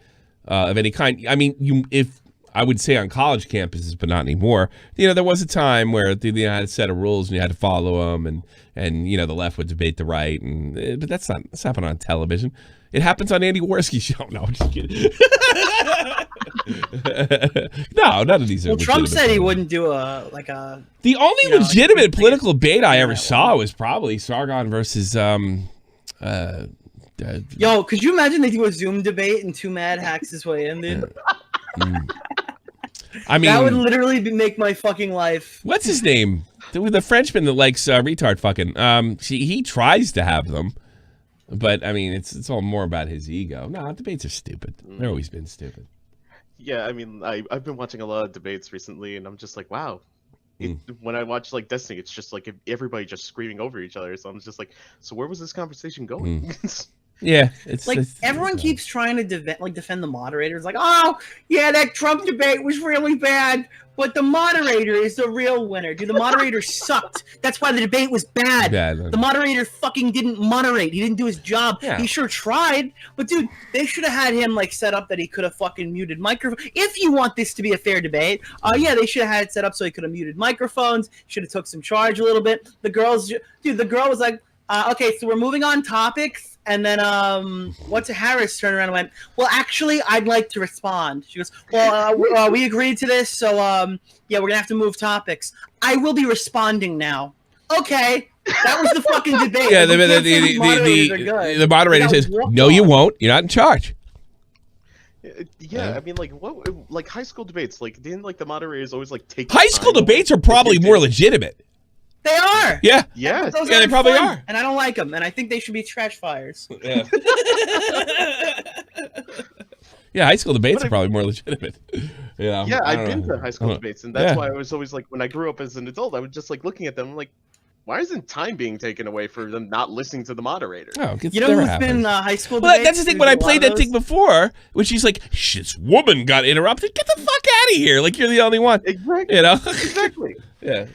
of any kind. I mean, if I would say on college campuses, but not anymore. There was a time where they had a set of rules and you had to follow them, and the left would debate the right, but that's happening on television. It happens on Andy Worski's show. No, I'm just kidding. No, none of these are. Well, Trump said he wouldn't do The only legitimate political debate I ever saw was probably Sargon versus Yo, could you imagine they do a Zoom debate and 2 Mad hacks his way in, dude? I mean, that would literally make my fucking life. What's his name? The Frenchman that likes retard fucking. He tries to have them, but I mean, it's all more about his ego. No, debates are stupid. They've always been stupid. Yeah, I mean, I've been watching a lot of debates recently, and I'm just like, wow. When I watch like Destiny, it's just like everybody just screaming over each other. So I'm just like, so where was this conversation going? Yeah, everyone keeps trying to defend the moderators. Like, oh yeah, that Trump debate was really bad, but the moderator is the real winner. Dude, the moderator sucked. That's why the debate was bad. The moderator fucking didn't moderate. He didn't do his job. Yeah. He sure tried, but dude, they should have had him like set up that he could have fucking muted microphone. If you want this to be a fair debate, yeah, they should have had it set up so he could have muted microphones. Should have took some charge a little bit. The girl was like, okay, so we're moving on topics. And then Harris turned around and went, well, actually, I'd like to respond. She goes, well, we agreed to this, so yeah, we're gonna have to move topics. I will be responding now. Okay, that was the fucking debate. Yeah, the moderator says, no, you won't. You're not in charge. Yeah, I mean, like what? Like high school debates, like didn't like the moderators always like take high school debates are probably more legitimate. They are. Yeah. Yeah. Yeah, they probably are. And I don't like them. And I think they should be trash fires. Yeah. Yeah, high school debates are probably more legitimate. Yeah, I've been to high school debates, and that's why I was always like, when I grew up as an adult, I was just like looking at them, I'm like, why isn't time being taken away for them not listening to the moderator? Oh, you know who's been high school debates? Well, that's the thing. When I played that those? thing before, when she's like, this woman got interrupted, get the fuck out of here. Like, you're the only one. Exactly. You know? Exactly. Yeah.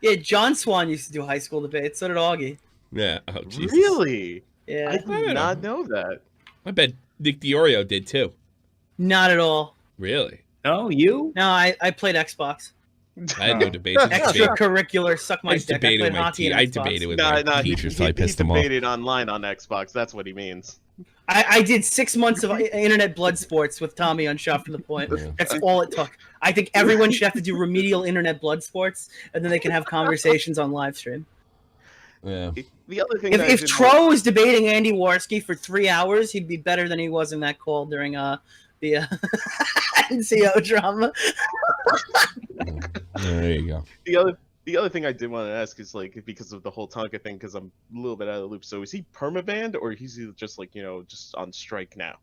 Yeah, John Swan used to do high school debates. So did Augie. Yeah. Oh, Jesus. Really? Yeah. I did not know that. I bet Nick DiOrio did too. Not at all. Really? No, you? No, I played Xbox. I had no debates. Extracurricular, suck my dick. I played hockey and I Xbox. debated with my teacher, so I pissed him off. He debated online on Xbox. That's what he means. I did 6 months of internet blood sports with Tommy on Shot from the Point. That's all it took. I think everyone should have to do remedial internet blood sports, and then they can have conversations on live stream. Yeah. The other thing, if Tro was debating Andy Warski for 3 hours, he'd be better than he was in that call during the NCO drama. There you go. The other thing I did want to ask is, like, because of the whole Tonka thing, because I'm a little bit out of the loop. So is he permabanned, or he's just like, you know, just on strike now?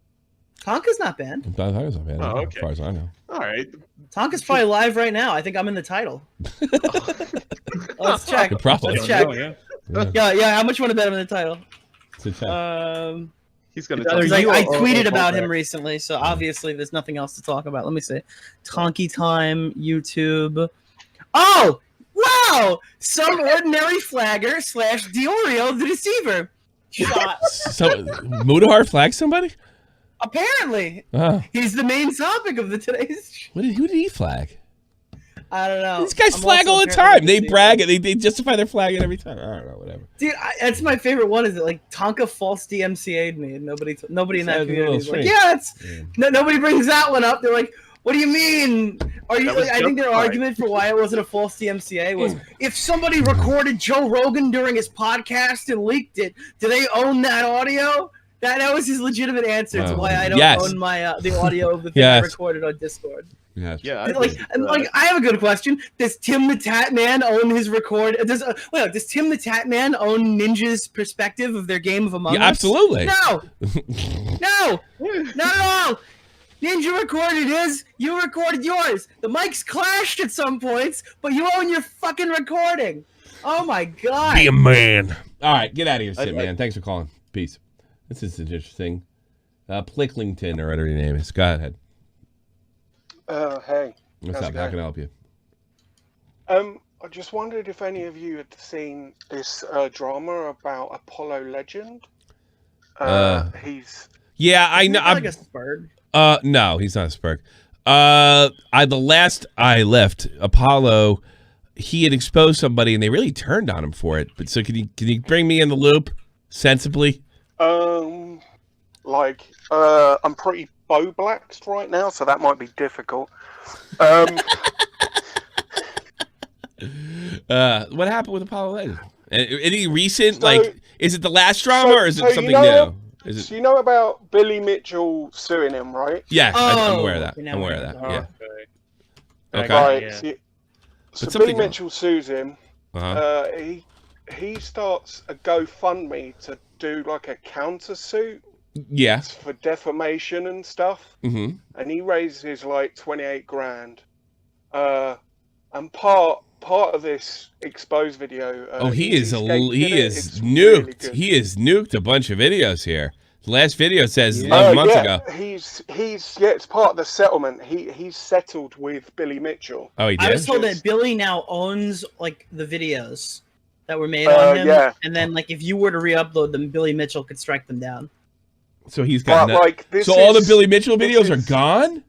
Tonka's not banned. Tonka's not banned. Oh, okay. As far as I know. All right. Tonka's probably live right now. I think I'm in the title. Let's check. Probably. Let's check. Yeah. How much you want to bet him in the title? He's gonna. I tweeted about him recently, so obviously there's nothing else to talk about. Let me see. Tonky Time, YouTube. Oh, wow! Some ordinary flagger / Diorio the Deceiver. Shot. Mudahar flagged somebody? Apparently. Oh. He's the main topic of today's show. Who did he flag? I don't know. These guys flag all the time. They brag it. They justify their flagging every time. I don't know, whatever. Dude, that's my favorite one. Is it like Tonka false DMCA'd me, and nobody in that community is like, nobody brings that one up. They're like, what do you mean? Are you? I think their argument for why it wasn't a false DMCA was if somebody recorded Joe Rogan during his podcast and leaked it, do they own that audio? That was his legitimate answer to why I don't own my the audio of the thing I recorded on Discord. Yes. Yeah. I have a good question. Does Tim the Tat Man own his record? Does Tim the Tat Man own Ninja's perspective of their game of Among Us? Absolutely. No. No. Not at all. Ninja recorded his. You recorded yours. The mics clashed at some points, but you own your fucking recording. Oh my god. Be a man. All right, get out of here, Sid, man. Thanks for calling. Peace. This is interesting. Plicklington, or whatever your name is. Go ahead. Hey. What's up? How can I help you? I just wondered if any of you had seen this drama about Apollo Legend. He's. Yeah, I know. Like a Spurg. No, he's not a Spurg. The last I left, Apollo, he had exposed somebody, and they really turned on him for it. But so, can you bring me in the loop sensibly? I'm pretty Bo-Blaxed right now, so that might be difficult. What happened with Apollo Legend? Any recent, is it the last drama or is it something new? Is it? So you know about Billy Mitchell suing him, right? Yeah, I'm aware of that. I'm aware of that. Yeah. Okay. Right. Yeah. So Billy Mitchell sues him. Uh-huh. He starts a GoFundMe to do like a countersuit. Yeah. For defamation and stuff. Mm-hmm. And he raises like 28 grand. And part of this exposed video. He is It's nuked. really He is nuked a bunch of videos here. The last video says 11 months ago. He's it's part of the settlement. He's settled with Billy Mitchell. Oh, he did? I was told that Billy now owns like the videos that were made on him, yeah. and then like if you were to re-upload them, Billy Mitchell could strike them down. So he's got But, all the Billy Mitchell videos are gone?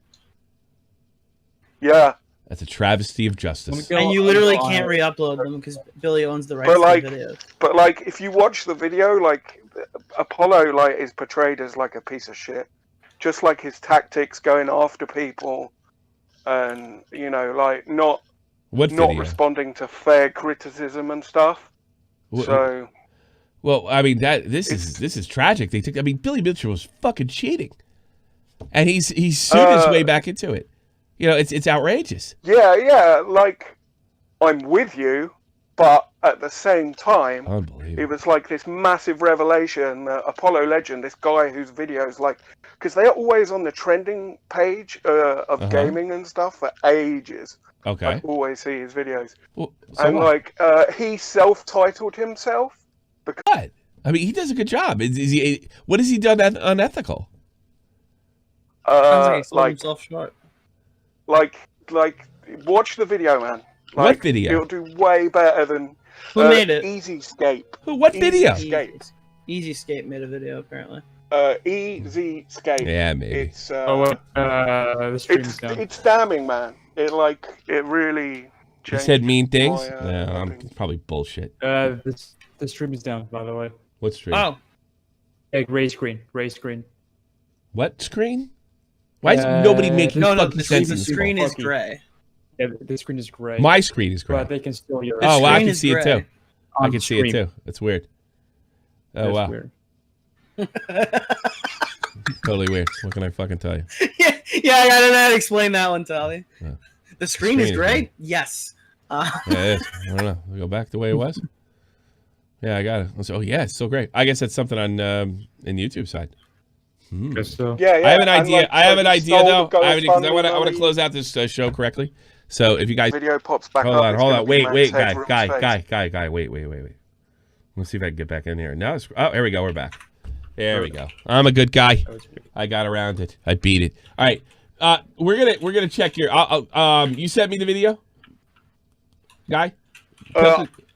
Yeah. That's a travesty of justice. And you literally can't re-upload them because Billy owns the rights to the videos. But like, if you watch the video, like Apollo, like is portrayed as like a piece of shit, just like his tactics going after people, and you know, like not responding to fair criticism and stuff. So, well, I mean this is tragic. Billy Mitchell was fucking cheating, and he's sued his way back into it. You know, it's outrageous. Yeah, like I'm with you, but at the same time, it was like this massive revelation that Apollo Legend, this guy whose videos, like, because they're always on the trending page of gaming and stuff for ages. Okay. I always see his videos. Well, and like, he self-titled himself. What? I mean, he does a good job. What has he done unethical? Sounds like he sold himself short. Like, watch the video, man. Like, what video? It'll do way better than Who made it? EasyScape. What video? EasyScape made a video apparently. EasyScape. Yeah, maybe. It's the stream's down. It's damning, man. It really. He changed said mean things. my, It's probably bullshit. The stream is down, by the way. What stream? Oh. Hey, Ray screen. What screen? Why is nobody making fucking sense? The screen is gray. Yeah, the screen is gray. My screen is gray. But they can still hear it. Oh, well, I can see it too. I can see it too. It's weird. Oh, wow. Weird. Totally weird. What can I fucking tell you? yeah, I gotta not explain that one, Tally. Yeah. The screen is gray? Yes. Yeah, it is. I don't know. We'll go back the way it was. Yeah, I got it. Oh, yeah, it's still great. I guess that's something on in the YouTube side. So. Yeah. I have an idea. Like, I have an idea though. I want to money. close out this show correctly. So if you guys Video pops back hold up. on. Wait, Man's guy. headroom space. Wait. Let's see if I can get back in here. Now here we go. We're back. There we go. I'm a good guy. I got around it. I beat it. All right. We're gonna check your. You sent me the video, guy.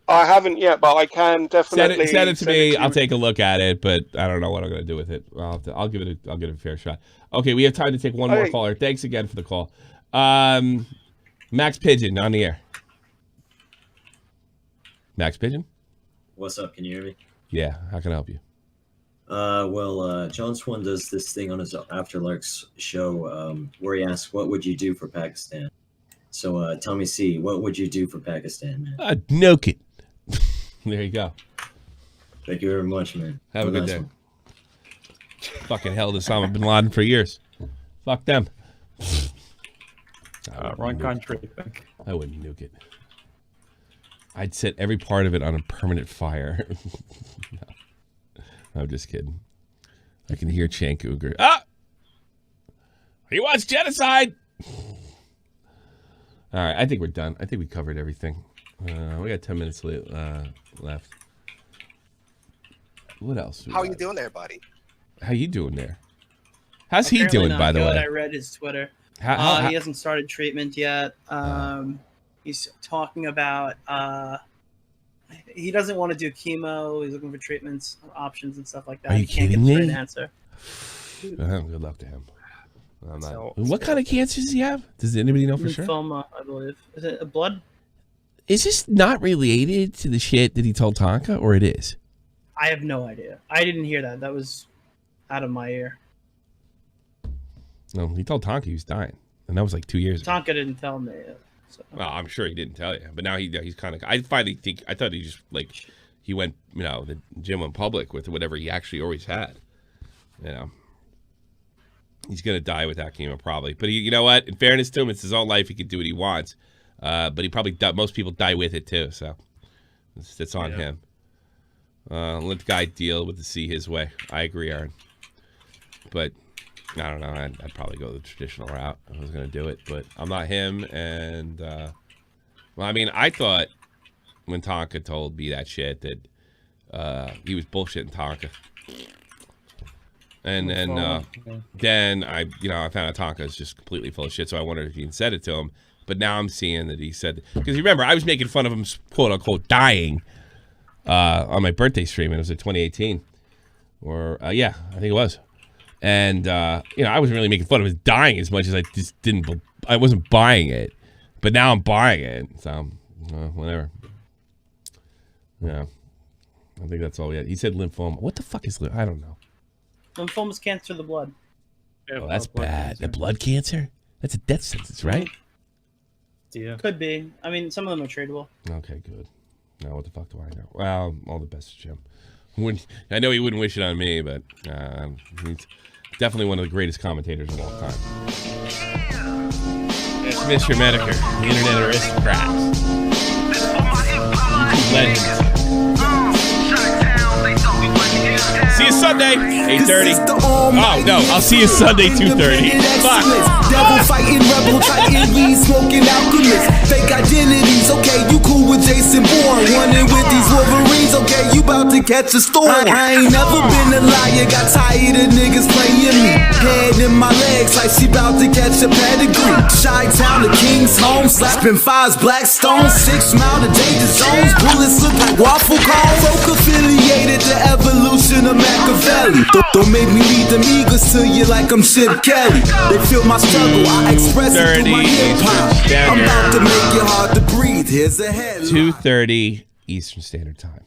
I haven't yet, but I can definitely send it to me. I'll take a look at it, but I don't know what I'm gonna do with it. I'll give it a fair shot. Okay, we have time to take one more caller. Thanks again for the call. Max Pigeon on the air. Max Pigeon. What's up? Can you hear me? Yeah. How can I help you? John Swan does this thing on his After Larks show where he asks, "What would you do for Pakistan?" So, Tommy C, what would you do for Pakistan, man? Nuke it. There you go. Thank you very much, man. Have a good day. Fucking held Osama bin Laden for years. Fuck them. Wrong country. I wouldn't nuke it. I'd set every part of it on a permanent fire. No, I'm just kidding. I can hear Cenk Uygur. He wants genocide. All right, I think we're done. I think we covered everything. We got 10 minutes left. What else? How are you doing there, buddy? How you doing there? How's he doing, by the way? I read his Twitter. He hasn't started treatment yet. He's talking about he doesn't want to do chemo. He's looking for treatments options and stuff like that. Are you he can't kidding get a me? straight answer. Good luck to him. I'm not. What kind of cancer does he have? Does anybody know for sure? Lymphoma, I believe. Is it a blood? Is this not related to the shit that he told Tonka, or it is? I have no idea. I didn't hear that. That was out of my ear. No, he told Tonka he was dying, and that was like 2 years ago. Tonka didn't tell me. So. Well, I'm sure he didn't tell you, but now he's kind of. I finally think I thought he just like he went, the gym in public with whatever he actually always had. You know, he's gonna die with that chemo probably. But you know what? In fairness to him, it's his own life. He can do what he wants. But he probably most people die with it too. So it's on him. Let the guy deal with the sea his way. I agree, Aaron. But I don't know. I'd probably go the traditional route. I was gonna do it, but I'm not him. And well, I mean, I thought when Tonka told me that shit that he was bullshitting Tonka. And then I found out Tonka is just completely full of shit. So I wondered if he said it to him. But now I'm seeing that he said, because remember, I was making fun of him, quote unquote, dying on my birthday stream. And it was in 2018, or yeah, I think it was. And I wasn't really making fun of his dying as much as I just I wasn't buying it. But now I'm buying it. So whatever. Yeah, I think that's all we had. He said lymphoma. What the fuck is lymphoma? I don't know. Lymphoma is cancer of the blood. Oh, that's bad. The blood cancer? That's a death sentence, right? Yeah. Could be. I mean, some of them are treatable. Okay, good. Now what the fuck do I know? Well, all the best, Jim. I know he wouldn't wish it on me, but he's definitely one of the greatest commentators of all time. It's Mr. Medicare, the internet aristocrats. Legends. See you Sunday, 8:30. Oh no, I'll see you Sunday, 2:30. Fuck. Devil fighting, rebel titan, weed smoking alchemist. Fake identities, okay, you cool with Jason Bourne. Running with these Wolverines, okay, you about to catch a storm. I ain't never been a liar, got tired of niggas playing me. Head in my legs like she about to catch a pedigree. Chi-town to King's home, slapping fives, black stones. 6 mile to danger zones, bullets look like waffle cones. Folk affiliated to evolution of Machiavelli. Don't make me lead them eagles to you like I'm Chip Kelly. They feel my struggle, I express it through my hip-hop. I'm about to make it hard to breathe. Here's a headline. 2:30 Eastern Standard Time.